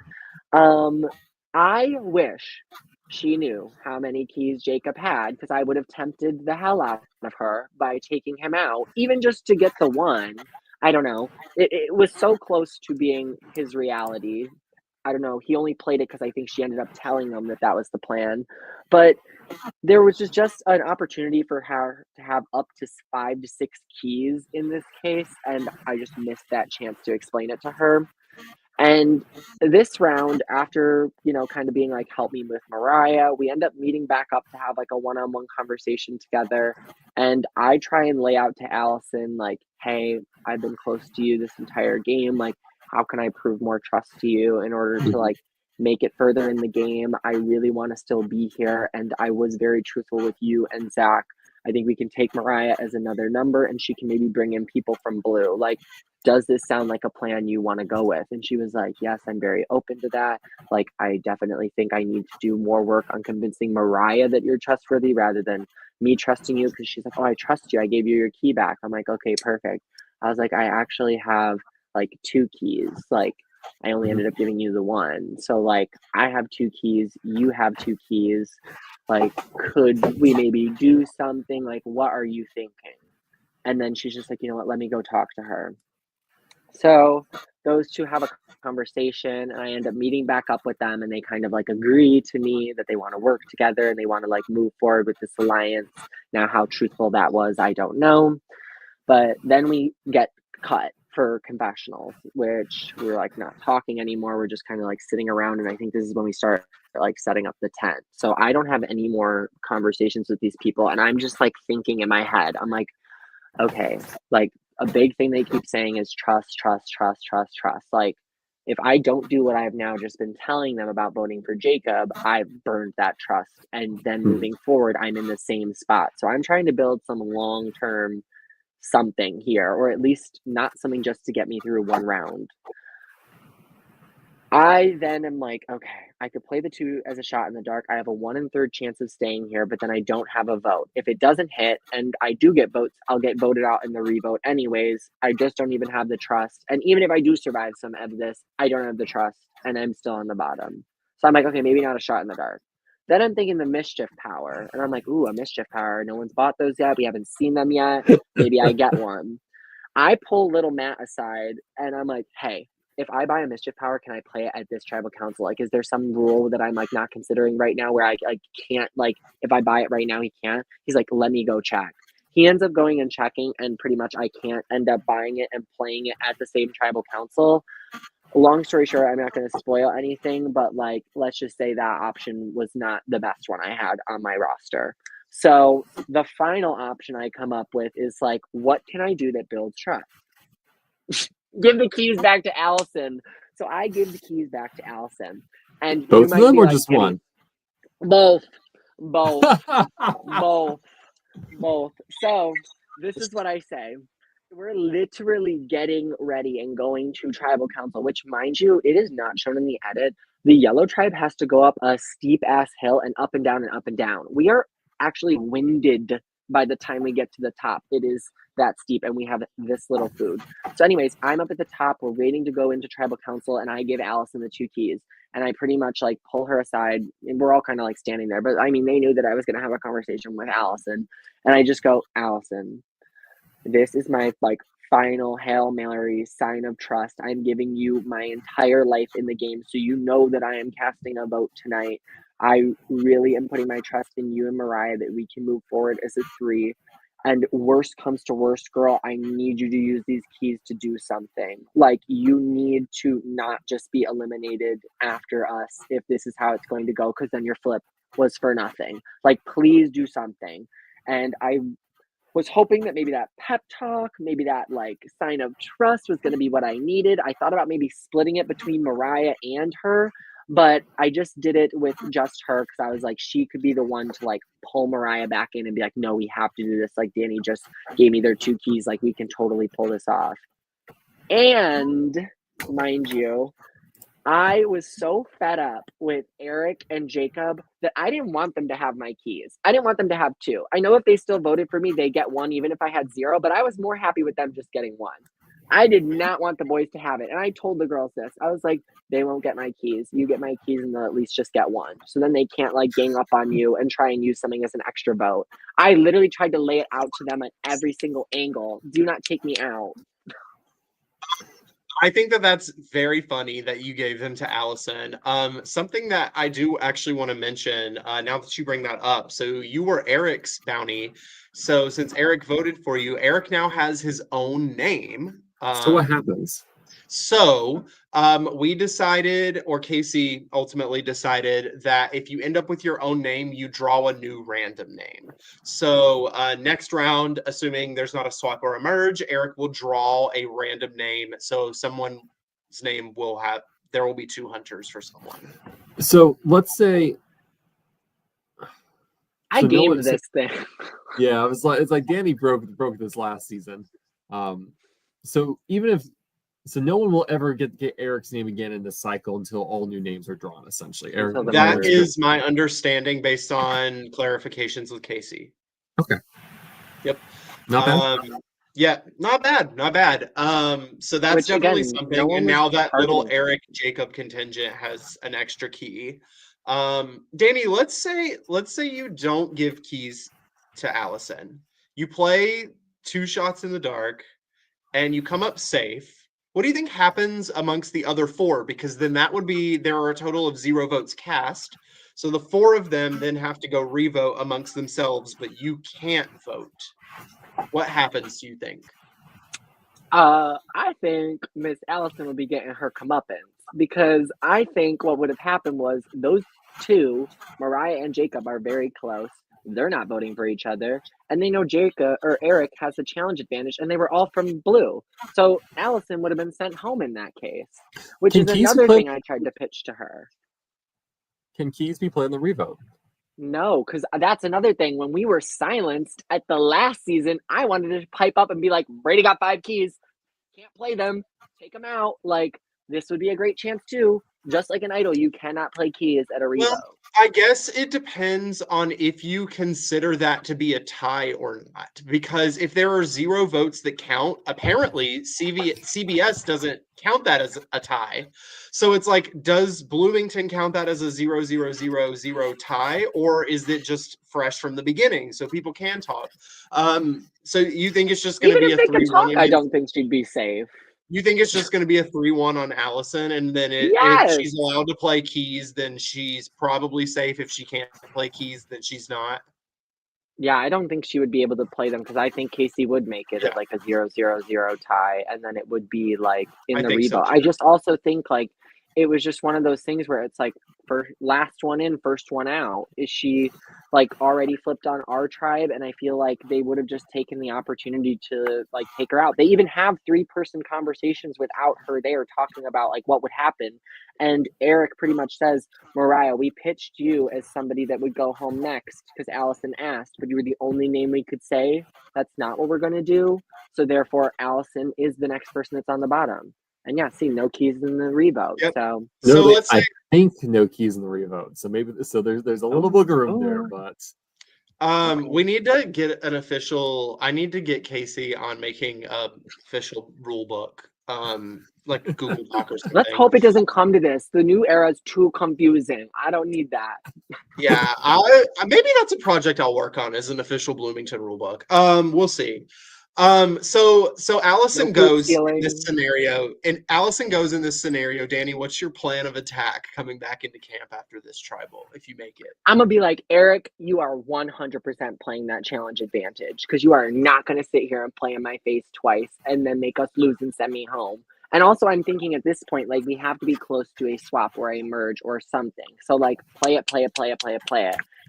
I wish she knew how many keys Jacob had, because I would have tempted the hell out of her by taking him out, even just to get the 1. I don't know. It was so close to being his reality. I don't know. He only played it because I think she ended up telling him that that was the plan. But there was just an opportunity for her to have up to 5 to 6 keys in this case, and I just missed that chance to explain it to her. And this round, after, kind of being like, help me with Mariah, we end up meeting back up to have like a one-on-one conversation together. And I try and lay out to Allison, like, hey, I've been close to you this entire game. Like, how can I prove more trust to you in order to like make it further in the game? I really want to still be here. And I was very truthful with you and Zach. I think we can take Mariah as another number, and she can maybe bring in people from Blue. Like, does this sound like a plan you want to go with? And she was like, yes, I'm very open to that. Like, I definitely think I need to do more work on convincing Mariah that you're trustworthy rather than me trusting you. Because she's like, oh, I trust you. I gave you your key back. I'm like, okay, perfect. I was like, I actually have like 2 keys. Like, I only ended up giving you the 1. So like, I have 2 keys. You have 2 keys. Like, could we maybe do something? Like, what are you thinking? And then she's just like, you know what? Let me go talk to her. So those two have a conversation, and I end up meeting back up with them, and they kind of like agree to me that they want to work together and they want to like move forward with this alliance. Now, how truthful that was, I don't know. But then we get cut for confessionals, which we're like not talking anymore. We're just kind of like sitting around. And I think this is when we start like setting up the tent. So I don't have any more conversations with these people. And I'm just like thinking in my head, I'm like, okay, like a big thing they keep saying is trust, trust, trust, trust, trust. Like, if I don't do what I've now just been telling them about voting for Jacob, I've burned that trust. And then moving forward, I'm in the same spot. So I'm trying to build some long term something here, or at least not something just to get me through one round. I then am like, okay, I could play the two as a shot in the dark. I have a 1 1/3 chance of staying here, but then I don't have a vote. If it doesn't hit and I do get votes, I'll get voted out in the revote anyways. I just don't even have the trust. And even if I do survive some of this, I don't have the trust and I'm still on the bottom. So I'm like, okay, maybe not a shot in the dark. Then I'm thinking the mischief power. And I'm like, ooh, a mischief power. No one's bought those yet. We haven't seen them yet. Maybe I get one. I pull little Matt aside and I'm like, hey, if I buy a mischief power, can I play it at this tribal council? Like, is there some rule that I'm like not considering right now where I can't, like, if I buy it right now, he can't? He's like, let me go check. He ends up going and checking, and pretty much I can't end up buying it and playing it at the same tribal council. Long story short, I'm not going to spoil anything, but like, let's just say that option was not the best one I had on my roster. So the final option I come up with is like, what can I do that builds trust? Give the keys back to Allison. So I give the keys back to Allison. And both of them or just one? Both. Both. So this is what I say. We're literally getting ready and going to tribal council, which, mind you, it is not shown in the edit. The yellow tribe has to go up a steep ass hill and up and down and up and down. We are actually winded by the time we get to the top. It is that steep, and we have this little food. So anyways, I'm up at the top. We're waiting to go into tribal council, and I give Allison the 2 keys, and I pretty much like pull her aside, and we're all kind of like standing there. But I mean, they knew that I was going to have a conversation with Allison, and I just go, Allison, this is my like final Hail Mary sign of trust. I'm giving you my entire life in the game, so you know that I am casting a vote tonight. I really am putting my trust in you and Mariah that we can move forward as a 3. And worst comes to worst, girl, I need you to use these keys to do something. Like, you need to not just be eliminated after us if this is how it's going to go, because then your flip was for nothing. Like, please do something. And I was hoping that maybe that pep talk, maybe that like sign of trust was going to be what I needed. I thought about maybe splitting it between Mariah and her, but I just did it with just her because I was like, she could be the one to like pull Mariah back in and be like, no, we have to do this. Like, Danny just gave me their 2 keys. Like, we can totally pull this off. And mind you, I was so fed up with Eric and Jacob that I didn't want them to have my keys. I didn't want them to have 2. I know if they still voted for me, they get 1, even if I had 0, but I was more happy with them just getting 1. I did not want the boys to have it. And I told the girls this. I was like, they won't get my keys. You get my keys and they'll at least just get 1. So then they can't like gang up on you and try and use something as an extra vote. I literally tried to lay it out to them at every single angle. Do not take me out. I think that that's very funny that you gave them to Allison. Something that I do actually want to mention now that you bring that up. So you were Eric's bounty. So since Eric voted for you, Eric now has his own name. So what happens? So we decided, or Casey ultimately decided, that if you end up with your own name, you draw a new random name. So next round, assuming there's not a swap or a merge, Eric will draw a random name. So someone's name will have, there will be 2 hunters for someone. So let's say I gamed this thing. Yeah, I was like, it's like Danny broke this last season. So even if no one will ever get Eric's name again in this cycle until all new names are drawn, essentially. Eric, that is my understanding based on clarifications with Casey. Okay. Yep. Not bad. Yeah, not bad. So that's Which, definitely again, something. no And now that little targeting. Eric Jacob contingent has an extra key. Danny, let's say you don't give keys to Allison. You play 2 shots in the dark and you come up safe. What do you think happens amongst the other 4? Because then that would be, there are a total of 0 votes cast. So the 4 of them then have to go revote amongst themselves, but you can't vote. What happens, do you think? I think Miss Allison would be getting her comeuppance, because I think what would have happened was those two, Mariah and Jacob, are very close. They're not voting for each other, and they know Jacob or Eric has a challenge advantage, and they were all from blue. So Allison would have been sent home in that case, which Can is Keys another play- thing I tried to pitch to her. Can Keys be playing the revote? No, because that's another thing. When we were silenced at the last season, I wanted to pipe up and be like, Brady got 5 keys. Can't play them. Take them out. Like, this would be a great chance too. Just like an idol, you cannot play keys at a revote. Well, I guess it depends on if you consider that to be a tie or not. Because if there are 0 votes that count, apparently CBS doesn't count that as a tie. So it's like, does Bloomington count that as a 0-0-0-0 tie, or is it just fresh from the beginning so people can talk? So you think it's just going to Even be if a they could 3-1 talk, I against? don't think she'd be safe. You think it's just going to be a 3-1 on Allison, and then if Yes. she's allowed to play keys, then she's probably safe. If she can't play keys, then she's not. Yeah, I don't think she would be able to play them, because I think Casey would make it at like a 0-0-0 tie, and then it would be like in I the think so, revote. too. I just also think like it was just one of those things where it's like, for last one in, first one out. Is she like already flipped on our tribe? And I feel like they would have just taken the opportunity to like take her out. They even have 3-person conversations without her there, talking about like what would happen. And Eric pretty much says, Mariah, we pitched you as somebody that would go home next because Allison asked, but you were the only name we could say. That's not what we're going to do. So therefore, Allison is the next person that's on the bottom. And yeah, see, no keys in the revote. Yep. So So let's say, I think no keys in the revote. So maybe there's a little wiggle room there, but we need to get an official. I need to get Casey on making a official rule book, like Google Doc or something. let's hope it doesn't come to this. The new era is too confusing. I don't need that. Yeah, maybe that's a project I'll work on, as an official Bloomington rule book. We'll see. So Allison No goes stealing. in this scenario, and Allison goes in this scenario. Danny, what's your plan of attack coming back into camp after this tribal, if you make it? I'm going to be like, Eric, you are 100% playing that challenge advantage, because you are not going to sit here and play in my face twice and then make us lose and send me home. And also, I'm thinking at this point, like, we have to be close to a swap or a merge or something. So, like, play it.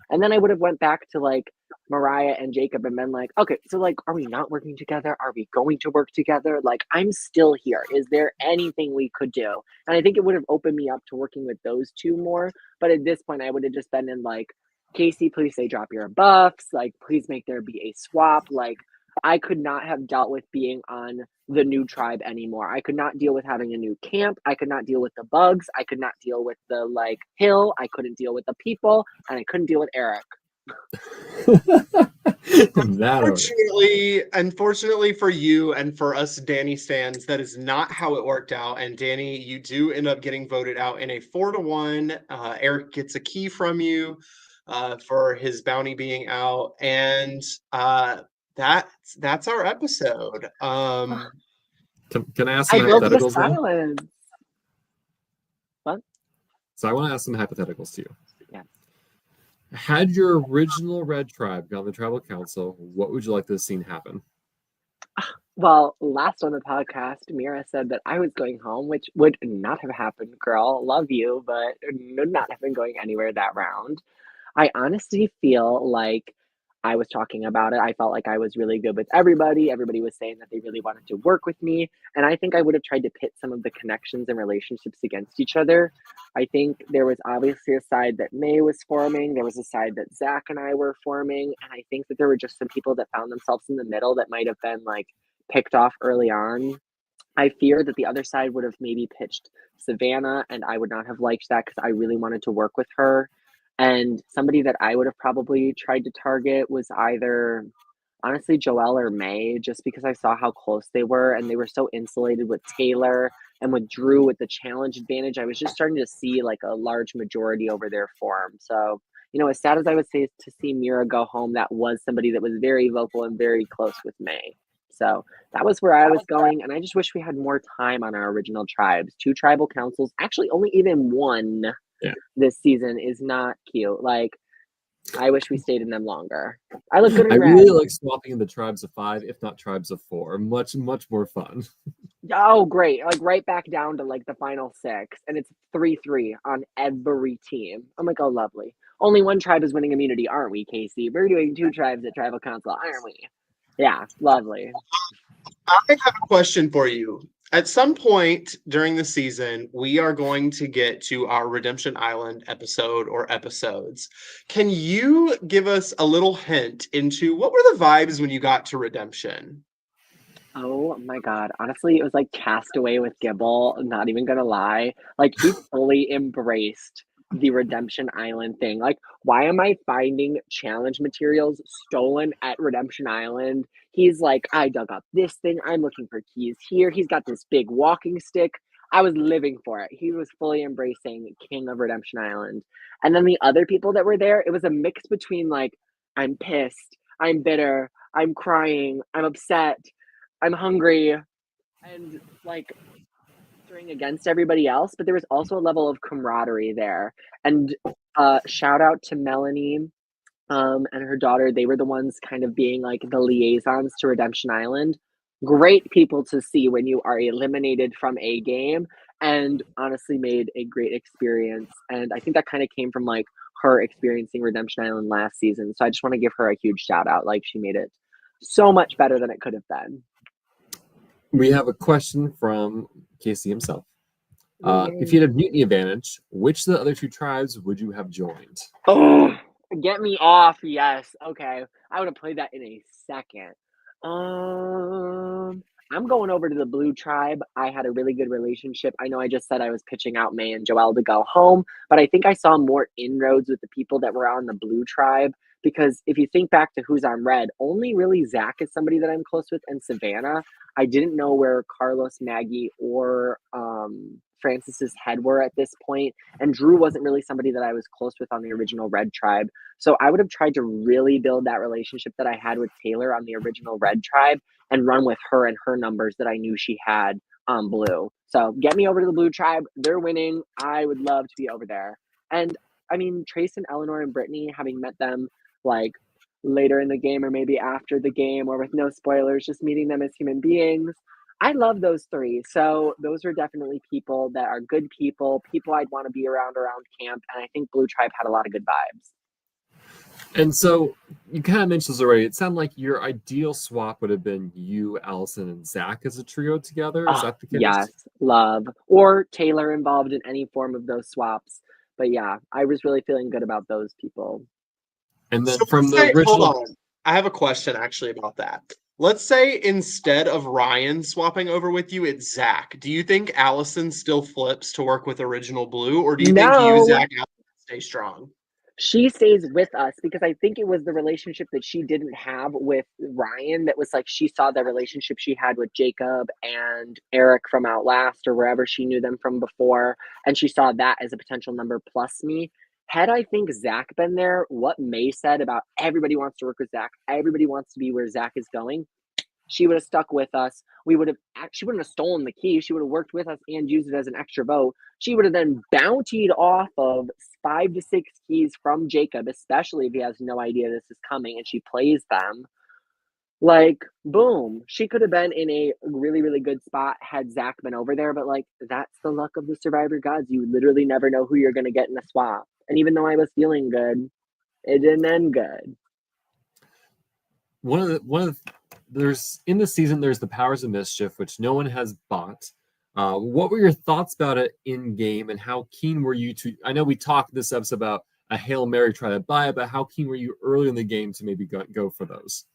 And then I would have went back to, like, Mariah and Jacob and been like, okay, so, like, are we not working together? Are we going to work together? Like, I'm still here. Is there anything we could do? And I think it would have opened me up to working with those two more. But at this point, I would have just been in, like, Casey, please say drop your buffs. Like, please make there be a swap. Like, I could not have dealt with being on the new tribe anymore. I could not deal with having a new camp. I could not deal with the bugs. I could not deal with the like hill. I couldn't deal with the people, and I couldn't deal with Eric. Unfortunately for you and for us Danny stands, that is not how it worked out. And Danny, you do end up getting voted out in a 4-1. Eric gets a key from you for his bounty being out, and that's our episode. Can I ask some I broke the hypotheticals now? silence. What? So I want to ask some hypotheticals to you. Yeah. Had your original Red Tribe gone to the Tribal Council, what would you like to have seen happen? Well, last on the podcast, Mira said that I was going home, which would not have happened, girl. Love you, but would not have been going anywhere that round. I honestly feel like I was talking about it. I felt like I was really good with everybody. Everybody was saying that they really wanted to work with me. And I think I would have tried to pit some of the connections and relationships against each other. I think there was obviously a side that May was forming. There was a side that Zach and I were forming. And I think that there were just some people that found themselves in the middle that might have been like picked off early on. I fear that the other side would have maybe pitched Savannah, and I would not have liked that because I really wanted to work with her. And somebody that I would have probably tried to target was either, honestly, Joelle or May, just because I saw how close they were and they were so insulated with Taylor and with Drew with the challenge advantage. I was just starting to see like a large majority over their form. So, you know, as sad as I would say to see Mira go home, that was somebody that was very vocal and very close with May. So that was where I was going, and I just wish we had more time on our original tribes. 2 tribal councils, actually only even 1 this season is not cute. Like, I wish we stayed in them longer. I look good I in red. really like swapping in the tribes of 5, if not tribes of 4. Much more fun. Oh, great. Like, right back down to, like, the final 6, and it's 3-3 on every team. I'm like, oh, lovely. Only 1 tribe is winning immunity, aren't we, Casey? We're doing 2 tribes at tribal council, aren't we? Yeah, lovely. I have a question for you. At some point during the season, we are going to get to our Redemption Island episode or episodes. Can you give us a little hint into what were the vibes when you got to Redemption? Oh my God. Honestly, it was like Castaway with Gibble. Not even gonna lie. Like, he fully embraced the Redemption Island thing. Like, why am I finding challenge materials stolen at Redemption Island? He's like, I dug up this thing. I'm looking for keys here. He's got this big walking stick. I was living for it. He was fully embracing King of Redemption Island. And then the other people that were there, it was a mix between like, I'm pissed, I'm bitter, I'm crying, I'm upset, I'm hungry, and like cheering against everybody else, but there was also a level of camaraderie there. And shout out to Melanie and her daughter. They were the ones kind of being like the liaisons to Redemption Island. Great people to see when you are eliminated from a game, and honestly made a great experience. And I think that kind of came from like her experiencing Redemption Island last season. So I just want to give her a huge shout out. Like, she made it so much better than it could have been. We have a question from Casey himself. If you had a mutiny advantage, which of the other 2 tribes would you have joined? Oh, get me off. Yes. Okay. I would have played that in a second. I'm going over to the Blue Tribe. I had a really good relationship. I know I just said I was pitching out May and Joelle to go home, but I think I saw more inroads with the people that were on the Blue Tribe, because if you think back to who's on Red, only really Zach is somebody that I'm close with, and Savannah. I didn't know where Carlos, Maggie, or Francis's head were at this point, and Drew wasn't really somebody that I was close with on the original Red Tribe. So I would have tried to really build that relationship that I had with Taylor on the original Red Tribe and run with her and her numbers that I knew she had on Blue. So get me over to the Blue Tribe. They're winning. I would love to be over there. And I mean, Trace and Eleanor and Brittany, having met them like later in the game or maybe after the game or with no spoilers, just meeting them as human beings. I love those 3. So those are definitely people that are good people I'd want to be around camp. And I think Blue Tribe had a lot of good vibes. And so you kind of mentioned this already. It sounded like your ideal swap would have been you, Allison, and Zach as a trio together. Is that the case? Yes, love. Or Taylor involved in any form of those swaps. But yeah, I was really feeling good about those people. And then So from the hold original. on. I have a question actually about that. Let's say instead of Ryan swapping over with you, it's Zach. Do you think Allison still flips to work with Original Blue, or do you think you, No. Zach, Allison stay strong? She stays with us because I think it was the relationship that she didn't have with Ryan that was like, she saw the relationship she had with Jacob and Eric from Outlast or wherever she knew them from before, and she saw that as a potential number plus me. Had I think Zach been there, what May said about everybody wants to work with Zach, everybody wants to be where Zach is going, she would have stuck with us. She wouldn't have stolen the key. She would have worked with us and used it as an extra vote. She would have then bountied off of 5 to 6 keys from Jacob, especially if he has no idea this is coming and she plays them. Like, boom. She could have been in a really, really good spot had Zach been over there, but like, that's the luck of the Survivor gods. You literally never know who you're going to get in a swap. And even though I was feeling good, it didn't end good. There's in the season, there's the Powers of Mischief, which no one has bought. What were your thoughts about it in game, and how keen were you to? I know we talked this episode about a Hail Mary try to buy it, but how keen were you early in the game to maybe go for those?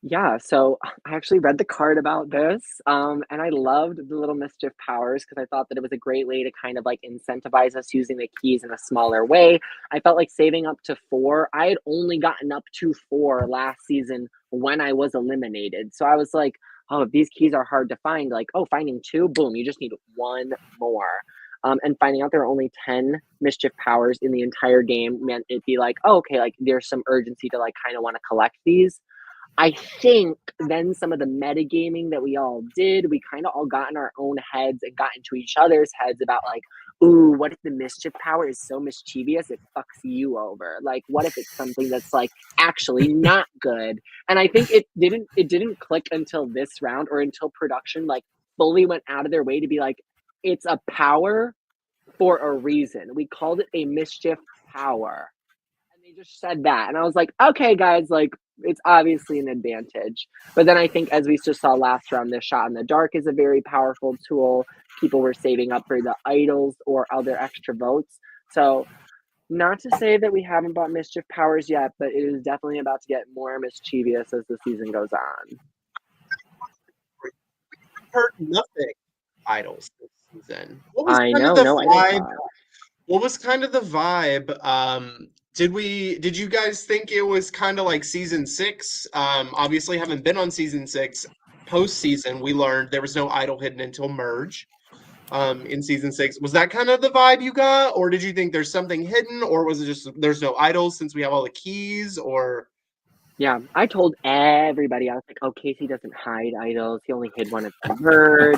Yeah, so I actually read the card about this, and I loved the little Mischief powers because I thought that it was a great way to kind of like incentivize us using the keys in a smaller way. I felt like saving up to 4. I had only gotten up to 4 last season when I was eliminated. So I was like, oh, if these keys are hard to find, like, oh, finding 2, boom, you just need 1 more. And finding out there are only 10 Mischief powers in the entire game meant it'd be like, oh, okay, like there's some urgency to like kind of want to collect these. I think then some of the metagaming that we all did, we kind of all got in our own heads and got into each other's heads about like, ooh, what if the mischief power is so mischievous it fucks you over? Like, what if it's something that's like actually not good? And I think it didn't click until this round or until production like fully went out of their way to be like, it's a power for a reason. We called it a mischief power. And they just said that. And I was like, okay, guys, like it's obviously an advantage. But then I think as we just saw last round, this shot in the dark is a very powerful tool. People were saving up for the idols or other extra votes. So not to say that we haven't bought mischief powers yet, but it is definitely about to get more mischievous as the season goes on. Heard nothing idols this season. What was I kind of know, the no idols vibe? bought. What was kind of the vibe? Did you guys think it was kind of like season 6? Obviously haven't been on season 6. Post-season, we learned there was no idol hidden until merge. In season 6. Was that kind of the vibe you got? Or did you think there's something hidden? Or was it just there's no idols since we have all the keys? Or Yeah, I told everybody, I was like, oh, Casey doesn't hide idols. He only hid one at the merge.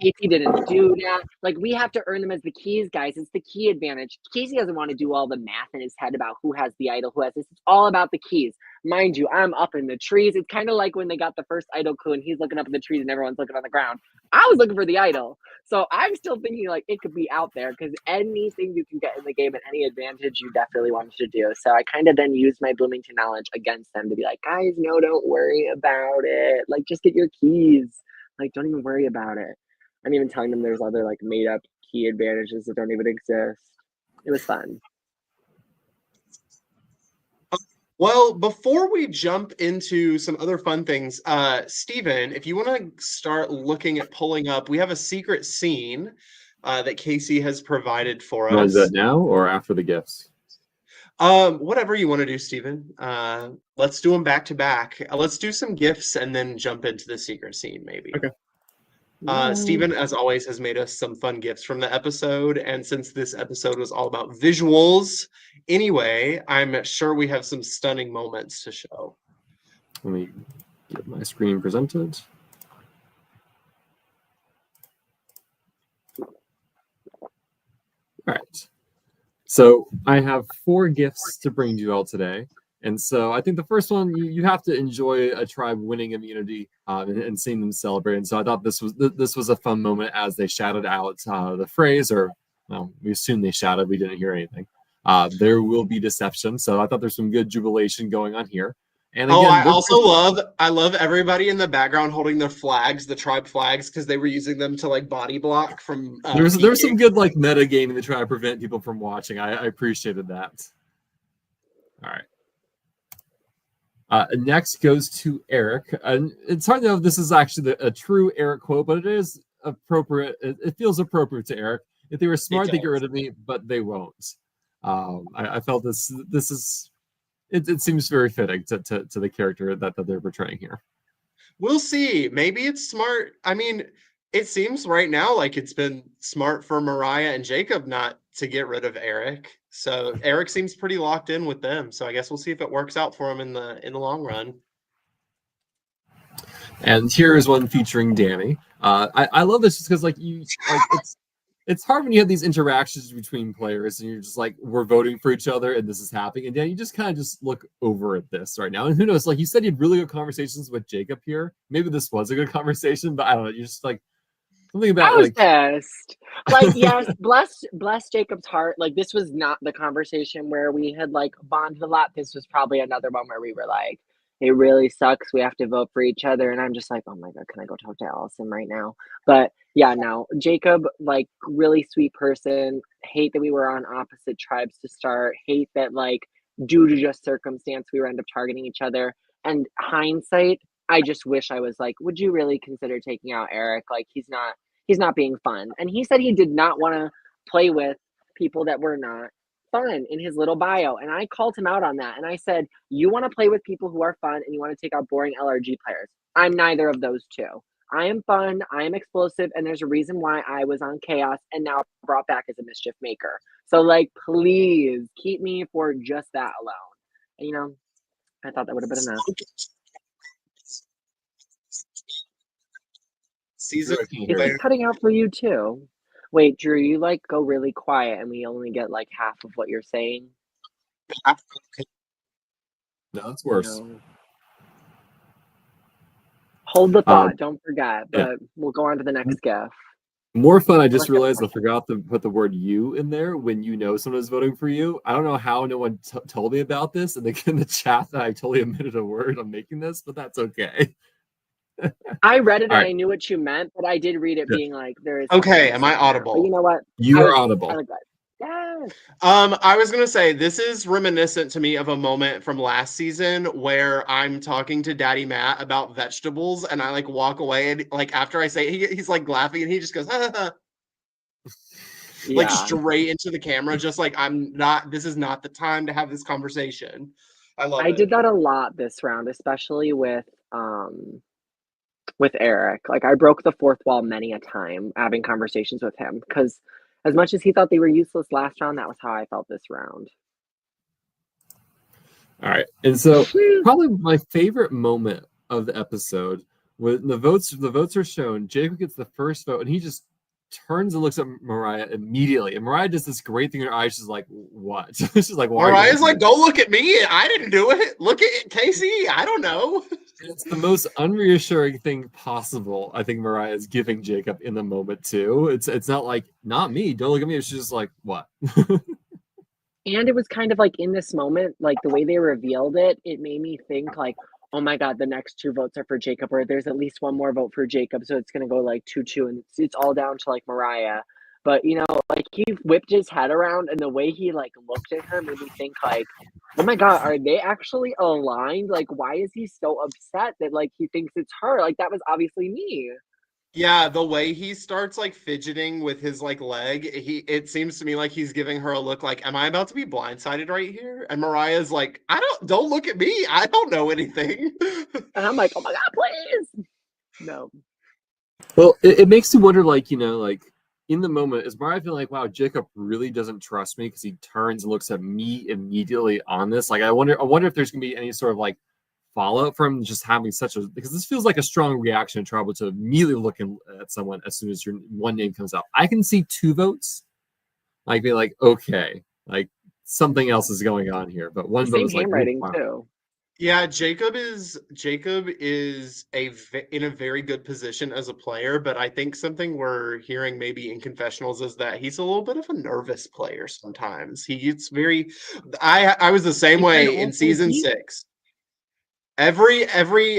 Casey didn't do that. Like, we have to earn them as the keys, guys. It's the key advantage. Casey doesn't want to do all the math in his head about who has the idol, who has this. It's all about the keys. Mind you, I'm up in the trees. It's kind of like when they got the first idol clue and he's looking up in the trees and everyone's looking on the ground. I was looking for the idol. So I'm still thinking like it could be out there because anything you can get in the game and any advantage you definitely wanted to do. So I kind of then used my Bloomington knowledge against them to be like, guys, no, don't worry about it. Like, just get your keys. Like, don't even worry about it. I'm even telling them there's other like made up key advantages that don't even exist. It was fun. well, before we jump into some other fun things, Steven, if you want to start looking at pulling up, we have a secret scene that Casey has provided for You want to do us. that now or after the gifts? Whatever you want to do, Steven. Let's do them back to back. Let's do some gifts and then jump into the secret scene, maybe. Okay. Steven, as always, has made us some fun gifts from the episode. And since this episode was all about visuals anyway, I'm sure we have some stunning moments to show. Let me get my screen presented. All right. So I have 4 gifts to bring to you all today. And so I think the first one, you have to enjoy a tribe winning immunity and seeing them celebrate. And so I thought this was a fun moment as they shouted out the phrase, or well, we assume they shouted, we didn't hear anything. There will be deception. So I thought there's some good jubilation going on here. And again, I love everybody in the background holding their flags, the tribe flags, because they were using them to like body block from. There's some good like meta gaming to try to prevent people from watching. I appreciated that. All right. Next goes to Eric. And it's hard to know if this is actually a true Eric quote, but it is appropriate. It feels appropriate to Eric. If they were smart, they get rid of me, but they won't. I felt this is. It seems very fitting to the character that they're portraying here. We'll see. Maybe it's smart. I mean, it seems right now like it's been smart for Mariah and Jacob not to get rid of Eric. So Eric seems pretty locked in with them. So I guess we'll see if it works out for him in the long run. And here is one featuring Danny. I love this just because it's hard when you have these interactions between players and you're just like, we're voting for each other and this is happening. And then you just kind of just look over at this right now. And who knows, like you said, you had really good conversations with Jacob here. Maybe this was a good conversation, but I don't know. You're just like, something about I was pissed. Like, yes, bless Jacob's heart. Like, this was not the conversation where we had like bonded a lot. This was probably another one where we were like, it really sucks. We have to vote for each other. And I'm just like, oh my God, can I go talk to Allison right now? But yeah, no, Jacob, like, really sweet person. Hate that we were on opposite tribes to start. Hate that, like, due to just circumstance, we were end up targeting each other. And hindsight, I just wish I was like, would you really consider taking out Eric? Like, he's not being fun. And he said he did not want to play with people that were not fun in his little bio. And I called him out on that. And I said, you want to play with people who are fun and you want to take out boring LRG players. I'm neither of those two. I am fun, I am explosive, and there's a reason why I was on Chaos and now brought back as a Mischief Maker. So, like, please keep me for just that alone. And, you know, I thought that would have been enough. season Drew, I can't hear Is you. it cutting out for you too? Wait, Drew, you like go really quiet and we only get like half of what you're saying. No, it's worse. No. Hold the Um, thought, don't forget, yeah. but we'll go on to the next GIF. More fun, I just Unless you have realized I more. forgot to put the word you in there when you know someone is voting for you. I don't know how no one told me about this in the chat that I totally omitted a word on making this, but that's okay. I read it and All right. I knew what you meant, but I did read it Yeah. being like there is Okay, something am I missing there. audible? But you know what? You are audible. I was like, yes. I was gonna say this is reminiscent to me of a moment from last season where I'm talking to Daddy Matt about vegetables, and I like walk away, and like after I say he's like laughing, and he just goes, ha, ha, ha. Like Yeah. straight into the camera, just like I'm not. This is not the time to have this conversation. I love I it. did that a lot this round, especially with Eric. Like I broke the fourth wall many a time having conversations with him because as much as he thought they were useless last round, that was how I felt this round. All right. And so probably my favorite moment of the episode when the votes are shown, Jacob gets the first vote and he just turns and looks at Mariah immediately. And Mariah does this great thing in her eyes. She's like, what? She's like, why Mariah's like, don't look at me. I didn't do it. Look at Casey. I don't know. It's the most unreassuring thing possible. I think Mariah is giving Jacob in the moment too. It's not like, not me. Don't look at me. It's just like, what? And it was kind of like in this moment, like the way they revealed it, it made me think like, oh my God, the next two votes are for Jacob, or there's at least one more vote for Jacob. So it's going to go like 2-2 and it's all down to like Mariah. But, you know, like he whipped his head around and the way he like looked at her made me think like, oh my God, are they actually aligned? Like, why is he so upset that like he thinks it's her? Like that was obviously me. Yeah, the way he starts like fidgeting with his like leg, it seems to me like he's giving her a look like, am I about to be blindsided right here? And Mariah's like, don't look at me. I don't know anything. And I'm like, oh my God, please. No. Well, it makes you wonder, like, you know, like in the moment, is Mariah feeling like, wow, Jacob really doesn't trust me because he turns and looks at me immediately on this? Like, I wonder if there's gonna be any sort of like fallout from just having such a, because this feels like a strong reaction to Trouble to immediately looking at someone as soon as your one name comes out. I can see two votes, like be like, okay, like something else is going on here, but one vote Same is like, handwriting wow. too. Yeah, Jacob is in a very good position as a player, but I think something we're hearing maybe in confessionals is that he's a little bit of a nervous player sometimes. He gets very I was the same way in season 6. Every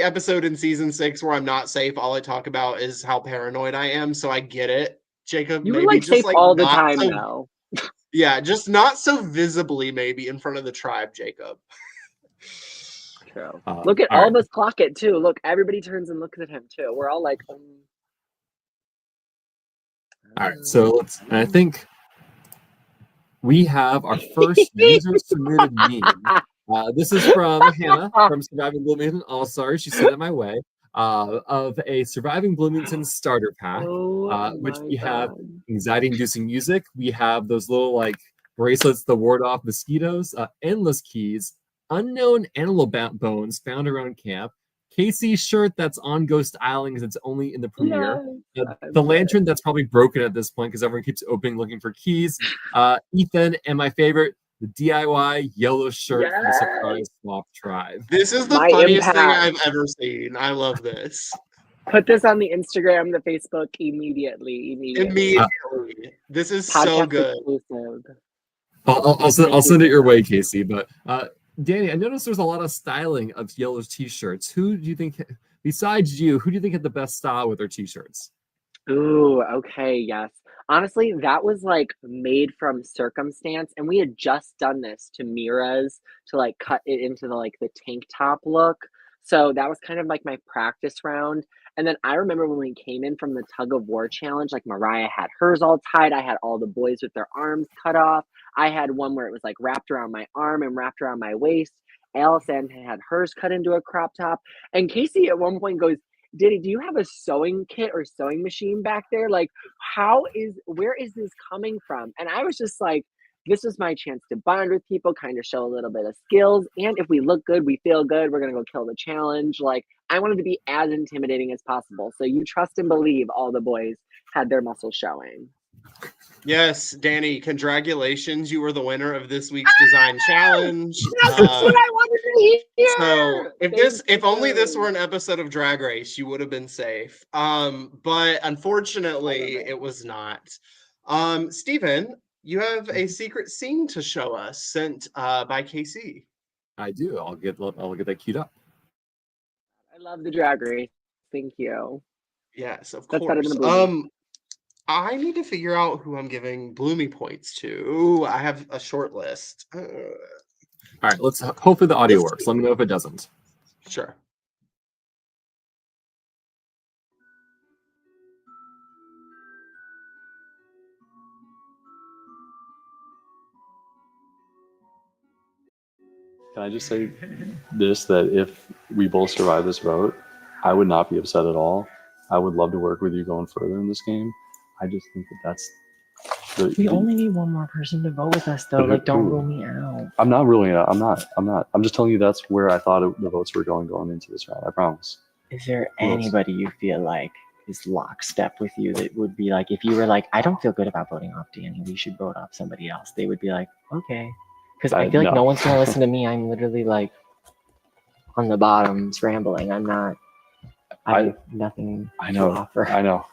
episode in season 6 where I'm not safe, all I talk about is how paranoid I am, so I get it. Jacob, You were maybe like just safe like all the not time so, though. yeah, just not so visibly maybe in front of the tribe, Jacob. True. Look at all all right. of us clock it too. Look, everybody turns and looks at him too. We're all like, All right, so I think we have our first user submitted meme. This is from Hannah from Surviving Bloomington. Oh, sorry, she sent it my way. Of a Surviving Bloomington starter pack, which we have anxiety-inducing music. We have those little like bracelets that ward off mosquitoes, endless keys, unknown antelope bones found around camp, Casey's shirt that's on Ghost Island because it's only in the premiere. The lantern that's probably broken at this point because everyone keeps opening looking for keys. Ethan, and my favorite, the DIY yellow shirt from Surprise Swap Tribe. This is the My funniest thing impact. I've ever seen. I love this. Put this on the Instagram, the Facebook immediately. This is Podcast so good. exclusive. I'll send it your way, Casey. But Danny, I noticed there's a lot of styling of yellow t-shirts. Who do you think, besides you, who do you think had the best style with their t-shirts? Ooh, okay, yes. Honestly, that was like made from circumstance, and we had just done this to Mira's to like cut it into the tank top look. So that was kind of like my practice round. And then I remember when we came in from the tug of war challenge, like Mariah had hers all tied. I had all the boys with their arms cut off. I had one where it was like wrapped around my arm and wrapped around my waist. Allison had hers cut into a crop top. And Casey at one point goes, Diddy, do you have a sewing kit or sewing machine back there? Like, where is this coming from? And I was just like, this was my chance to bond with people, kind of show a little bit of skills. And if we look good, we feel good, we're going to go kill the challenge. Like, I wanted to be as intimidating as possible. So you trust and believe all the boys had their muscles showing. Yes, Danny, congratulations. You were the winner of this week's design challenge. That's what I wanted to hear. So if only this were an episode of Drag Race, you would have been safe. But unfortunately, it was not. Stephen, you have a secret scene to show us sent by Casey. I do. I'll get that queued up. I love the Drag Race. Thank you. Yes, of That's course. better than the Bloomy. I need to figure out who I'm giving Bloomy points to. Ooh, I have a short list. All right, hopefully the audio works. Let me know if it doesn't. Sure. Can I just say this, that if we both survive this vote, I would not be upset at all. I would love to work with you going further in this game. I just think that's we only need one more person to vote with us, though. Like, don't rule me out. I'm not ruling it out. I'm not. I'm just telling you that's where I thought the votes were going into this round. I promise. Is there anybody you feel like is lockstep with you that would be like, if you were like, I don't feel good about voting off Danny, we should vote off somebody else, they would be like, okay. Because I feel like no one's going to listen to me. I'm literally like on the bottom, rambling. I have nothing to offer. I know.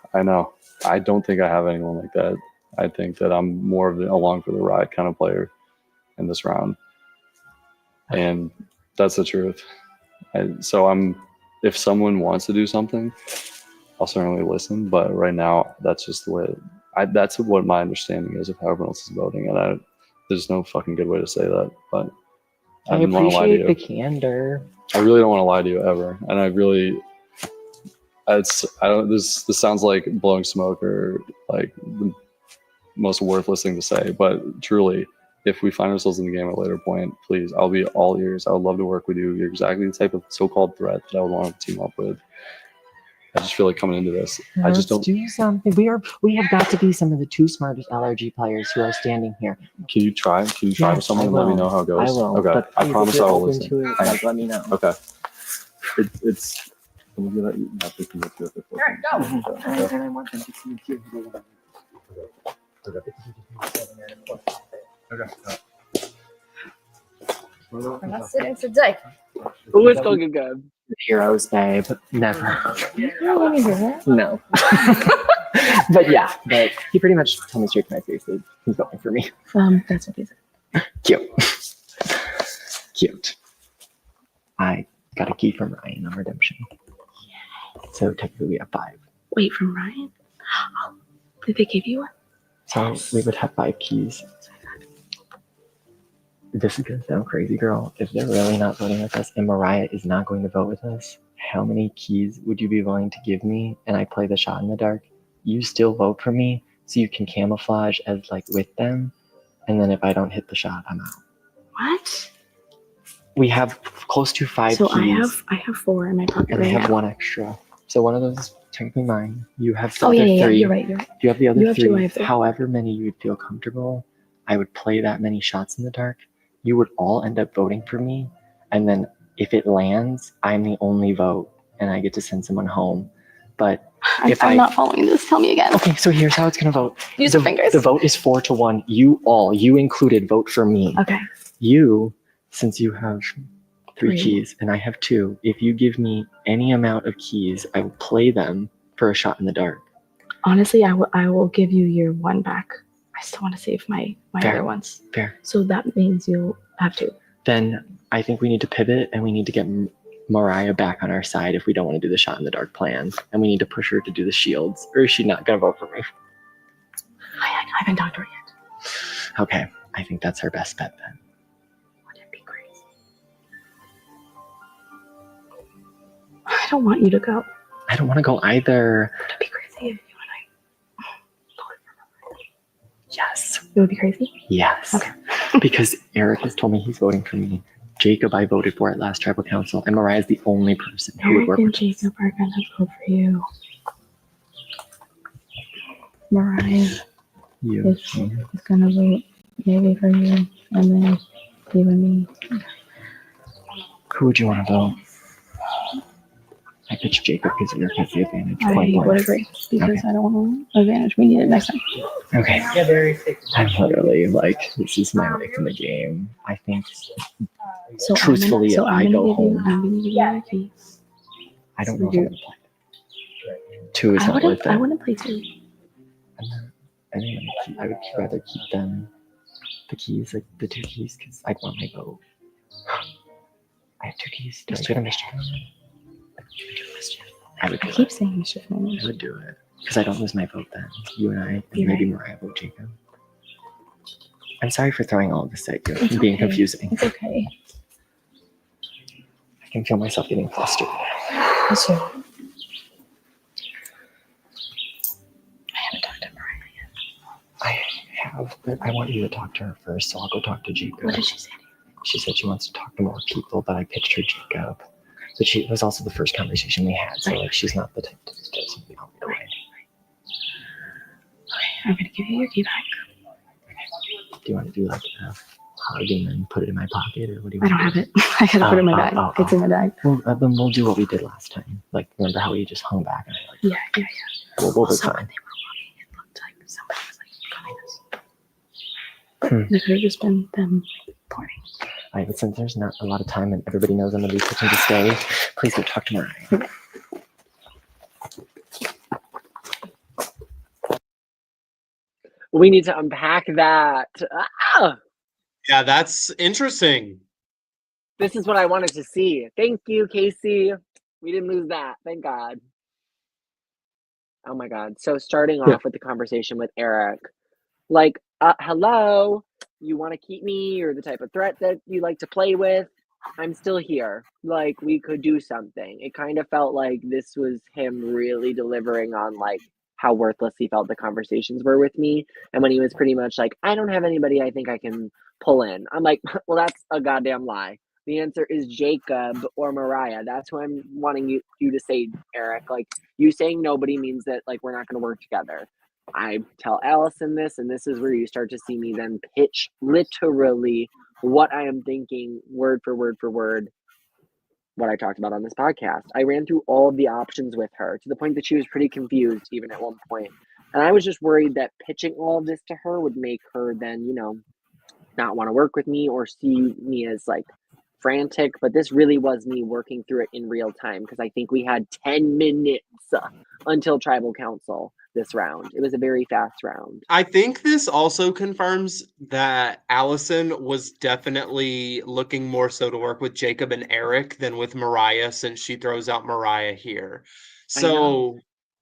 I don't think I have anyone like that. I think that I'm more of the along for the ride kind of player in this round. And that's the truth. If someone wants to do something, I'll certainly listen. But right now, that's just the way, that's what my understanding is of how everyone else is voting. And there's no fucking good way to say that. But I didn't want to lie to you. The candor. I really don't want to lie to you ever. And this sounds like blowing smoke or like the most worthless thing to say, but truly, if we find ourselves in the game at a later point, please, I'll be all ears. I would love to work with you. You're exactly the type of so-called threat that I would want to team up with. I just feel like coming into this, I just don't do something. We have got to be some of the two smartest LRG players who are standing here. Can you try with someone and let me know how it goes? I will. Okay, but I promise I will listen. To it, like, let me know. Okay. It's. I'm gonna let you have to commit to it before. All right, go. I want them to see you. We're not sitting today. Ooh, it's going good. Heroes, babe. Never. You don't want to hear that? No. But he pretty much told me straight to my face that he's voting for me. That's what he said. Cute. I got a key from Ryan on redemption. So technically we have 5. Wait, from Ryan? Oh, did they give you one? So we would have 5 keys. This is gonna sound crazy, girl. If they're really not voting with us and Mariah is not going to vote with us, how many keys would you be willing to give me? And I play the shot in the dark. You still vote for me, so you can camouflage as like with them. And then if I don't hit the shot, I'm out. What? We have close to 5 so keys. I have 4 in my pocket. And I have 1 extra. So one of those is technically mine. You have the other 3. Yeah, you're right. You have the other 3. 2, I have 3. However many you would feel comfortable, I would play that many shots in the dark. You would all end up voting for me. And then if it lands, I'm the only vote and I get to send someone home. But I'm not following this. Tell me again. Okay, so here's how it's going to vote. Use your fingers. The vote is 4-1. You included, vote for me. Okay. You, since you have 3 keys and I have 2, if you give me any amount of keys, I will play them for a shot in the dark. Honestly, I will give you your 1 back. I still want to save my other ones. Fair. So that means you'll have 2. Then I think we need to pivot and we need to get Mariah back on our side if we don't want to do the shot in the dark plan. And we need to push her to do the shields. Or is she not going to vote for me? I haven't talked to her yet. Okay. I think that's our best bet then. Would it be crazy? I don't want you to go. I don't want to go either. Would it be crazy if you and I voted for her? Yes. It would be crazy? Yes. Okay. Because Eric has told me he's voting for me. Jacob, I voted for at last tribal council, and Mariah is the only person who would work with Jacob are gonna vote for you. Mariah is gonna vote maybe for you, and then you and me. Who would you want to vote? I pitched Jacob because Eric has the advantage. I Point blank. would agree because Okay. I don't want an advantage. We need it next time. Okay. I'm literally like, this is my life in the game. I think, So truthfully, I go home. I'm gonna give you your key. I don't know if I'm going to play. 2 is not worth it. I wouldn't play 2. I would rather keep them, the keys, like the 2 keys, because I'd want my vote. I have 2 keys. Do I get a mischief? I would I do keep it. saying Mischief I Makers. would do it. Because I don't lose my vote then. You and I, and You're maybe right. Mariah vote Jacob. I'm sorry for throwing all of this at you It's and being okay. confusing. It's okay. I can feel myself getting flustered. It's true. I haven't talked to Mariah yet. I have, but I want you to talk to her first, so I'll go talk to Jacob. What did she say? She said she wants to talk to more people, but I pitched her Jacob. But it was also the first conversation we had, so like she's not the type to start something out right away. Okay, I'm gonna give you your key back. Do you want to do like a hug and then put it in my pocket, or what do you I want? don't have it. I gotta put it in my bag. It's in my bag. Well, then we'll do what we did last time. Like, remember how we just hung back? And I, like, Yeah. we'll be Also, when fine. they were walking, it looked like somebody was like calling us. It could have just been them pointing. All right, but since there's not a lot of time and everybody knows I'm going to be pitching to stay, please go talk to Mariah. We need to unpack that. Ah! Yeah, that's interesting. This is what I wanted to see. Thank you, Casey. We didn't lose that. Thank God. Oh my God. So starting off with the conversation with Eric, like, hello, you want to keep me? You're the type of threat that you like to play with. I'm still here. Like, we could do something. It kind of felt like this was him really delivering on like how worthless he felt the conversations were with me. And when he was pretty much like, I don't have anybody I think I can pull in. I'm like, well, that's a goddamn lie. The answer is Jacob or Mariah. That's who I'm wanting you to say, Eric. Like, you saying nobody means that like we're not going to work together. I tell Allison this, and this is where you start to see me then pitch literally what I am thinking, word for word for word, what I talked about on this podcast. I ran through all of the options with her to the point that she was pretty confused even at one point. And I was just worried that pitching all of this to her would make her then, you know, not want to work with me or see me as like frantic. But this really was me working through it in real time because I think we had 10 minutes until tribal council this round. It was a very fast round. I think this also confirms that Allison was definitely looking more so to work with Jacob and Eric than with Mariah since she throws out Mariah here. So,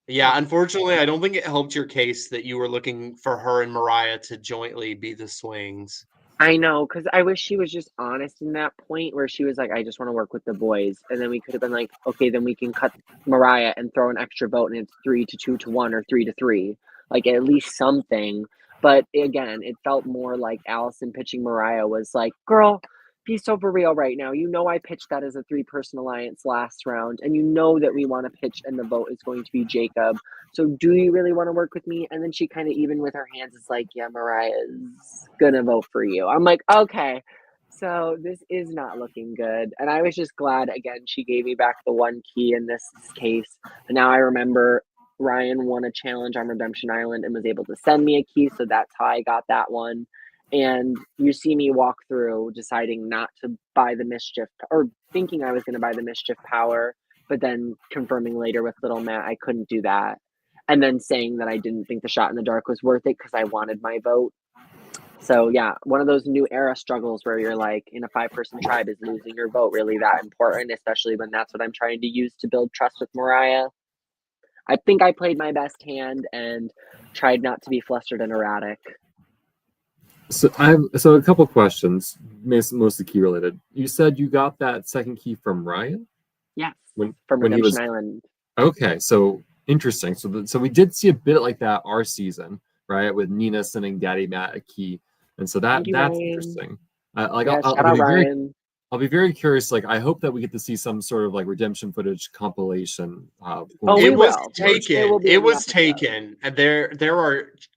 yeah, unfortunately, I don't think it helped your case that you were looking for her and Mariah to jointly be the swings. I know, because I wish she was just honest in that point where she was like, I just want to work with the boys. And then we could have been like, okay, then we can cut Mariah and throw an extra vote and it's 3-2-1 or 3-3. Like at least something. But again, it felt more like Allison pitching Mariah was like, girl, be so for real right now. You know I pitched that as a 3-person alliance last round. And you know that we want to pitch and the vote is going to be Jacob. So do you really want to work with me? And then she kind of even with her hands is like, yeah, Mariah's gonna vote for you. I'm like, okay, so this is not looking good. And I was just glad again she gave me back the one key in this case. And now I remember Ryan won a challenge on Redemption Island and was able to send me a key, so that's how I got that one. And you see me walk through deciding not to buy the Mischief, or thinking I was going to buy the Mischief power, but then confirming later with Little Matt I couldn't do that. And then saying that I didn't think the shot in the dark was worth it because I wanted my vote. So yeah, one of those new era struggles where you're like, in a 5-person tribe, is losing your vote really that important, especially when that's what I'm trying to use to build trust with Mariah. I think I played my best hand and tried not to be flustered and erratic. So a couple questions, mostly key related. You said you got that second key from Ryan? Yes, from Redemption Island. Okay, so interesting. So we did see a bit like that our season, right? With Nina sending Daddy Matt a key, and so that's Ryan. interesting. Shout out Ryan. I'll be very curious. Like, I hope that we get to see some sort of like redemption footage compilation. Oh, It we was will. taken. It will be It in the was episode. taken. And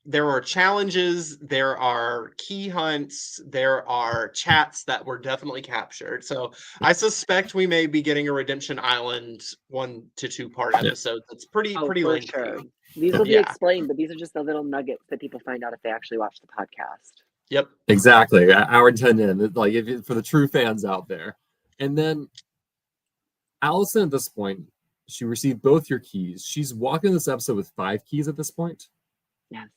there are challenges, there are key hunts, there are chats that were definitely captured. So I suspect we may be getting a Redemption Island 1 to 2 part episode that's pretty Oh, for lengthy. sure. These will be Yeah. explained, but these are just the little nuggets that people find out if they actually watch the podcast. Yep. Exactly. Hour 10 in, like for the true fans out there. And then Allison, at this point, she received both your keys. She's walking this episode with 5 keys at this point. Yes.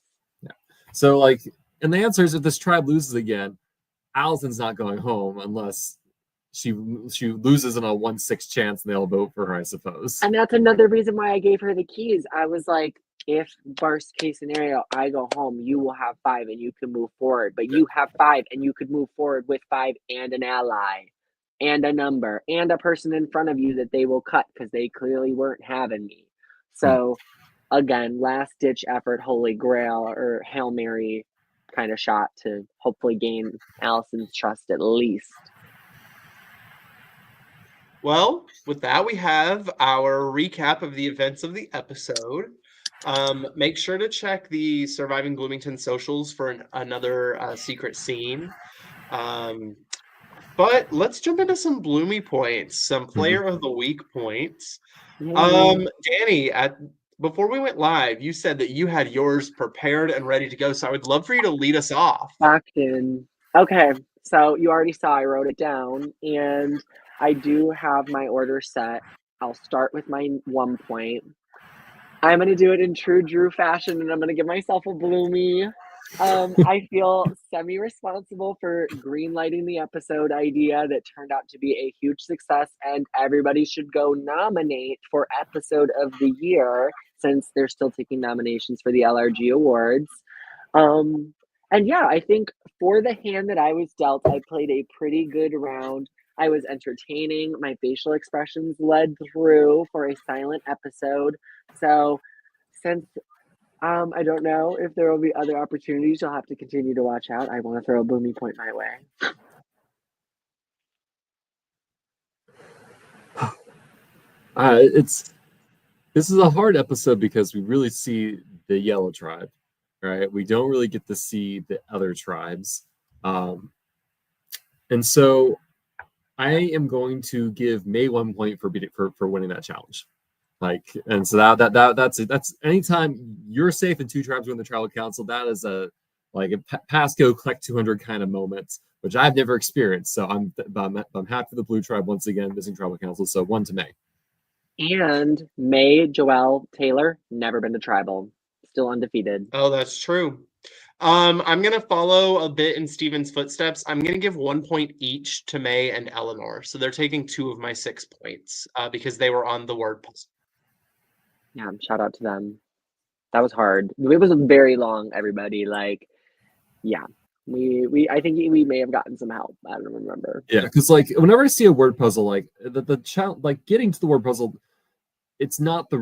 Yeah. So, like, and the answer is if this tribe loses again, Allison's not going home unless she loses in a 1/6 chance and they'll vote for her, I suppose. And that's another reason why I gave her the keys. I was like, if worst case scenario, I go home, you will have 5 and you can move forward. But you have 5 and you could move forward with 5 and an ally and a number and a person in front of you that they will cut because they clearly weren't having me. So again, last ditch effort, Holy Grail or Hail Mary kind of shot to hopefully gain Allison's trust at least. Well, with that, we have our recap of the events of the episode. Make sure to check the Surviving Bloomington socials for another secret scene. But let's jump into some Bloomy points, some Player of the Week points. Danny, before we went live, you said that you had yours prepared and ready to go. So I would love for you to lead us off. Locked in. Okay, so you already saw I wrote it down, and I do have my order set. I'll start with my 1 point. I'm going to do it in true Drew fashion, and I'm going to give myself a Bloomy. I feel semi-responsible for greenlighting the episode idea that turned out to be a huge success, and everybody should go nominate for episode of the year since they're still taking nominations for the LRG Awards. And yeah, I think for the hand that I was dealt, I played a pretty good round. I was entertaining. My facial expressions led through for a silent episode. So since I don't know if there will be other opportunities, you'll have to continue to watch out. I want to throw a Bloomy point my way. This is a hard episode because we really see the Yellow Tribe, right? We don't really get to see the other tribes, and so I am going to give May 1 point for winning that challenge. Like, and so that's anytime you're safe and 2 tribes win the tribal council, that is a pass go collect 200 kind of moment, which I've never experienced. So I'm happy for the Blue Tribe once again missing tribal council. So 1 to May. And May Joelle Taylor never been to tribal, still undefeated. Oh, that's true. I'm gonna follow a bit in Steven's footsteps. I'm gonna give 1 point each to May and Eleanor. So they're taking 2 of my 6 points because they were on the word puzzle. Yeah, shout out to them. That was hard. It was very long, everybody. Like, yeah. I think we may have gotten some help. I don't remember. Yeah, because like whenever I see a word puzzle, like the challenge, like getting to the word puzzle, that's not the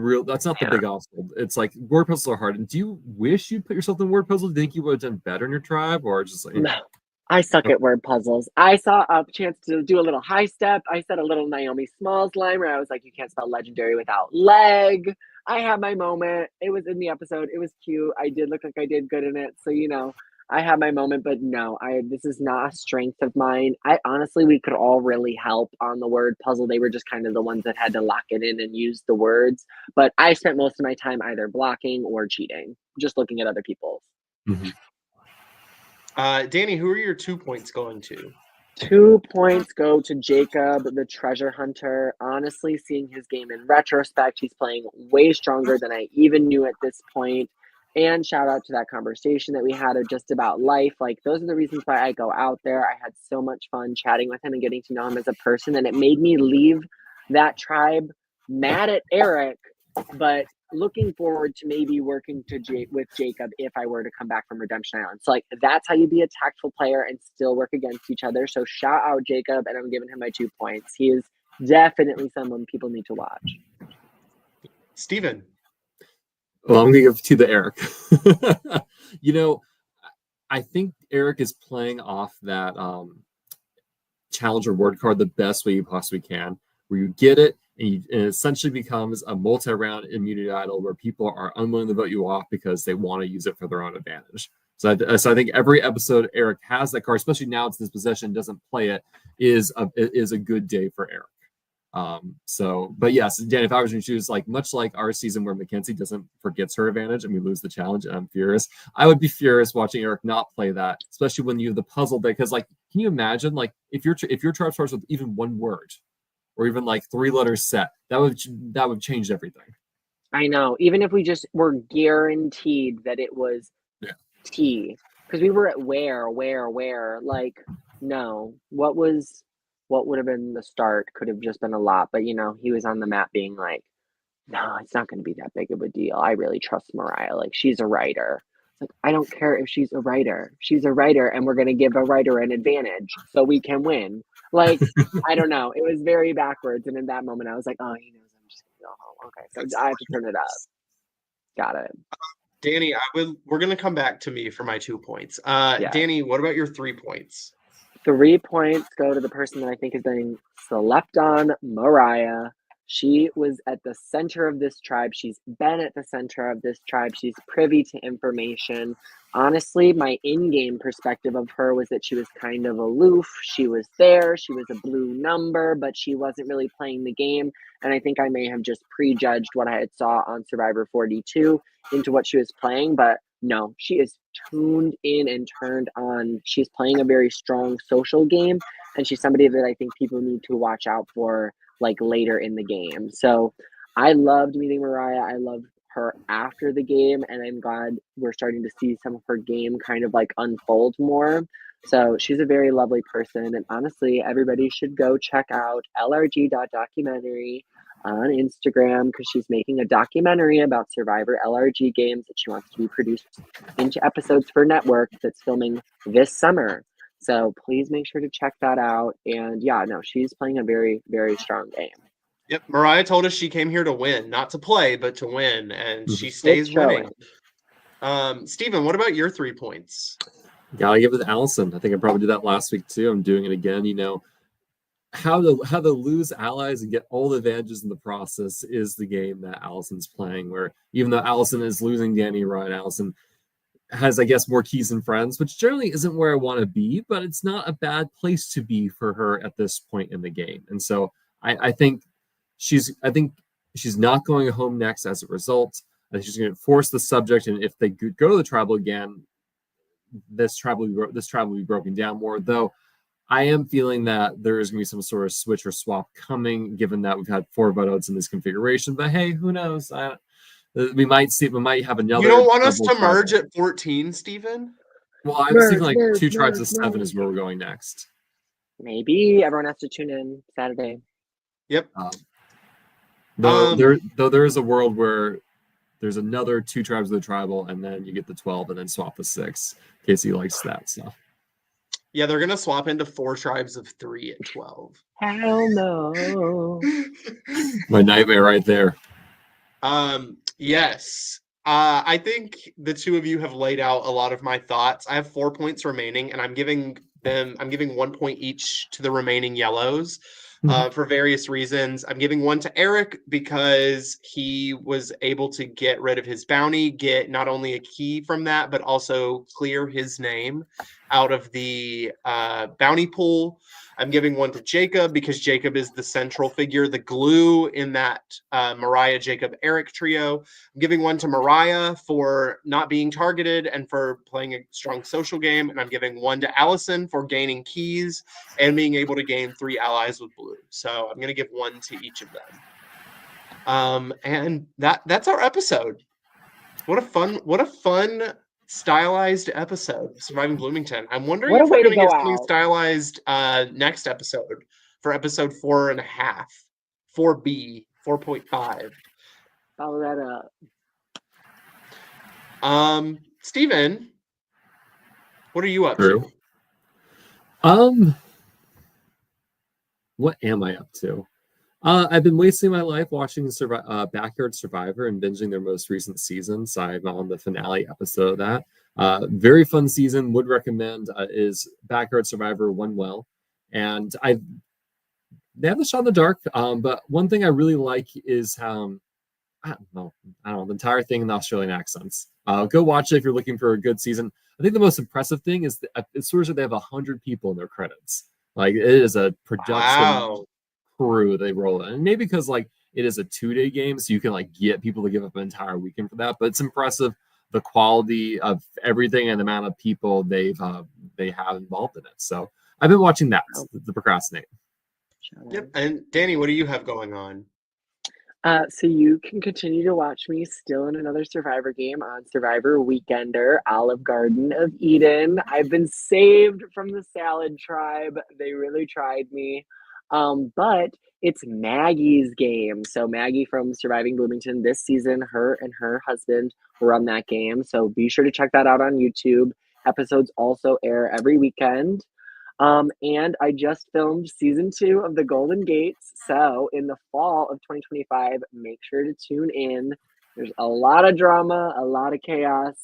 big obstacle. It's like word puzzles are hard. And do you wish you'd put yourself in word puzzle? Do you think you would have done better in your tribe, or just like no? I suck at word puzzles. I saw a chance to do a little high step. I said a little Naomi Smalls line where I was like, you can't spell legendary without leg. I had my moment. It was in the episode. It was cute. I did look like I did good in it. So, I had my moment, but no, this is not a strength of mine. Honestly, we could all really help on the word puzzle. They were just kind of the ones that had to lock it in and use the words. But I spent most of my time either blocking or cheating, just looking at other people's. Mhm. Danny, who are your 2 points going to? 2 points go to Jacob, the treasure hunter. Honestly, seeing his game in retrospect, he's playing way stronger than I even knew at this point. And shout out to that conversation that we had just about life. Like, those are the reasons why I go out there. I had so much fun chatting with him and getting to know him as a person. And it made me leave that tribe mad at Eric, but looking forward to maybe working with Jacob if I were to come back from Redemption Island. So, like, that's how you be a tactful player and still work against each other. So shout out Jacob, and I'm giving him my 2 points. He is definitely someone people need to watch. Steven. Well, I'm going to give to the Eric. I think Eric is playing off that challenge reward card the best way you possibly can, where you get it and it essentially becomes a multi-round immunity idol where people are unwilling to vote you off because they want to use it for their own advantage. So I think every episode Eric has that card, especially now it's this possession, doesn't play it, is a good day for Eric. But yes, Dan, if I was to choose, like much like our season where Mackenzie forgets her advantage and we lose the challenge and I'm furious, I would be furious watching Eric not play that, especially when you have the puzzle bit. Because like, can you imagine like if your tribe starts with even one word or even like 3 letters set, that would change everything. I know. Even if we just were guaranteed that it was T, because we were at where, like, no, what would have been the start could have just been a lot, but he was on the map being like, no, it's not going to be that big of a deal. I really trust Mariah. Like, she's a writer. It's like, I don't care if she's a writer. She's a writer, and we're going to give a writer an advantage so we can win. Like, I don't know. It was very backwards, and in that moment, I was like, oh, he knows I'm just going to go home. Okay, so I have to turn it up. Got it. Danny, we're going to come back to me for my 2 points. Danny, what about your 3 points? 3 points go to the person that I think is being slept on, Mariah. She was at the center of this tribe. She's been at the center of this tribe. She's privy to information. Honestly, my in-game perspective of her was that she was kind of aloof. She was there. She was a blue number, but she wasn't really playing the game. And I think I may have just prejudged what I had saw on Survivor 42 into what she was playing. But no, she is tuned in and turned on. She's playing a very strong social game. And she's somebody that I think people need to watch out for like later in the game. So I loved meeting Mariah. I loved her after the game, and I'm glad we're starting to see some of her game kind of like unfold more. So she's a very lovely person, and honestly, everybody should go check out lrg.documentary on Instagram because she's making a documentary about Survivor LRG games that she wants to be produced into episodes for network that's filming this summer. So please make sure to check that out. And yeah, no, she's playing a very, very strong game. Yep, Mariah told us she came here to win, not to play, but to win, and she stays winning. Steven, what about your 3 points? Gotta give it to Allison. I think I probably did that last week too. I'm doing it again. How to lose allies and get all the advantages in the process is the game that Allison's playing, where even though Allison is losing Danny Ryan, Allison has, I guess, more keys and friends, which generally isn't where I want to be, but it's not a bad place to be for her at this point in the game. And so I think she's not going home next as a result. I think she's going to force the subject, and if they go to the tribal again, this tribal will be broken down more. Though I am feeling that there is going to be some sort of switch or swap coming, given that we've had 4 votes in this configuration. But hey, who knows? We might have another. You don't want us to merge at 14, Steven? Well, I was thinking like 2 tribes of 7 is where we're going next. Maybe everyone has to tune in Saturday. Yep. Though there is a world where there's another 2 tribes of the tribal, and then you get the 12, and then swap the 6. Casey likes that stuff. Yeah, they're gonna swap into 4 tribes of 3 at 12. Hell no. My nightmare right there. Yes. I think the 2 of you have laid out a lot of my thoughts. I have 4 points remaining, and I'm giving 1 point each to the remaining yellows. For various reasons. I'm giving 1 to Eric because he was able to get rid of his bounty, get not only a key from that, but also clear his name out of the bounty pool. I'm giving 1 to Jacob because Jacob is the central figure, the glue in that Mariah, Jacob, Eric trio. I'm giving 1 to Mariah for not being targeted and for playing a strong social game. And I'm giving 1 to Allison for gaining keys and being able to gain 3 allies with blue. So I'm going to give 1 to each of them. And that's our episode. What a fun stylized episode of Surviving Bloomington. I'm wondering if we're going to get something stylized next episode for episode 4.5, 4B, 4.5. Follow that up. Steven, what are you up to? What am I up to? I've been wasting my life watching Backyard Survivor and binging their most recent season. So I'm on the finale episode of that. Very fun season. Would recommend is Backyard Survivor One Well. And they have the shot in the dark. But one thing I really like is I don't know, the entire thing in the Australian accents. Go watch it if you're looking for a good season. I think the most impressive thing is it's sort of they have 100 people in their credits. Like it is a production crew they roll in, and maybe because like it is a 2-day game, so you can like get people to give up an entire weekend for that. But it's impressive the quality of everything and the amount of people they have involved in it. So I've been watching that, the Procrastinate. Yep. And Danny, what do you have going on? So you can continue to watch me still in another Survivor game on Survivor Weekender, Olive Garden of Eden. I've been saved from the Salad Tribe. They really tried me. But it's Maggie's game. So Maggie from Surviving Bloomington this season, her and her husband run that game. So be sure to check that out on YouTube. Episodes also air every weekend. And I just filmed season 2 of The Golden Gates. So in the fall of 2025, make sure to tune in. There's a lot of drama, a lot of chaos,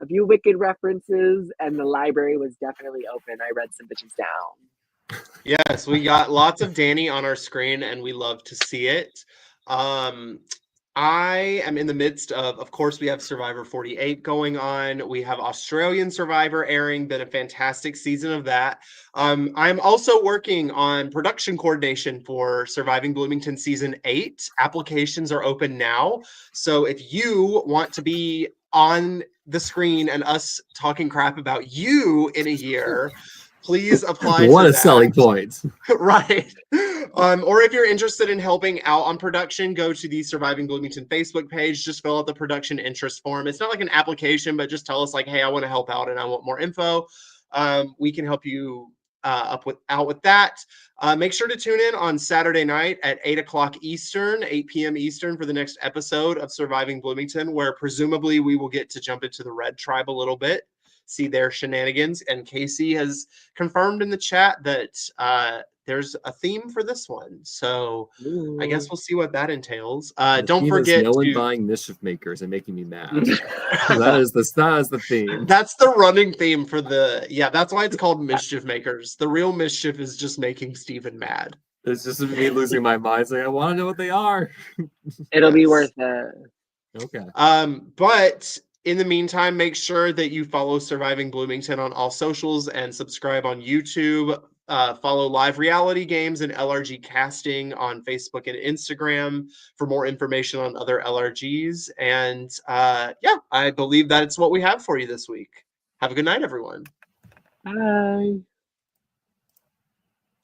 a few wicked references, and the library was definitely open. I read some bitches down. Yes, we got lots of Danny on our screen, and we love to see it. I am in the midst of course, we have Survivor 48 going on. We have Australian Survivor airing, been a fantastic season of that. I'm also working on production coordination for Surviving Bloomington Season 8. Applications are open now. So if you want to be on the screen and us talking crap about you in a year, please apply What to a that. selling point. Right. Or if you're interested in helping out on production, go to the Surviving Bloomington Facebook page. Just fill out the production interest form. It's not like an application, but just tell us like, hey, I want to help out and I want more info. We can help you out with that. Make sure to tune in on Saturday night at 8 p.m. Eastern for the next episode of Surviving Bloomington, where presumably we will get to jump into the Red Tribe a little bit, see their shenanigans. And Casey has confirmed in the chat that there's a theme for this one. So I guess we'll see what that entails. Don't forget no one to buying Mischief Makers and making me mad. that is the theme. That's the running theme for that's why it's called Mischief Makers. The real mischief is just making Steven mad. It's just me losing my mind saying I want to know what they are. It'll be worth it. Okay. But in the meantime, make sure that you follow Surviving Bloomington on all socials and subscribe on YouTube. Follow Live Reality Games and LRG Casting on Facebook and Instagram for more information on other LRGs. And I believe that's what we have for you this week. Have a good night, everyone. Bye.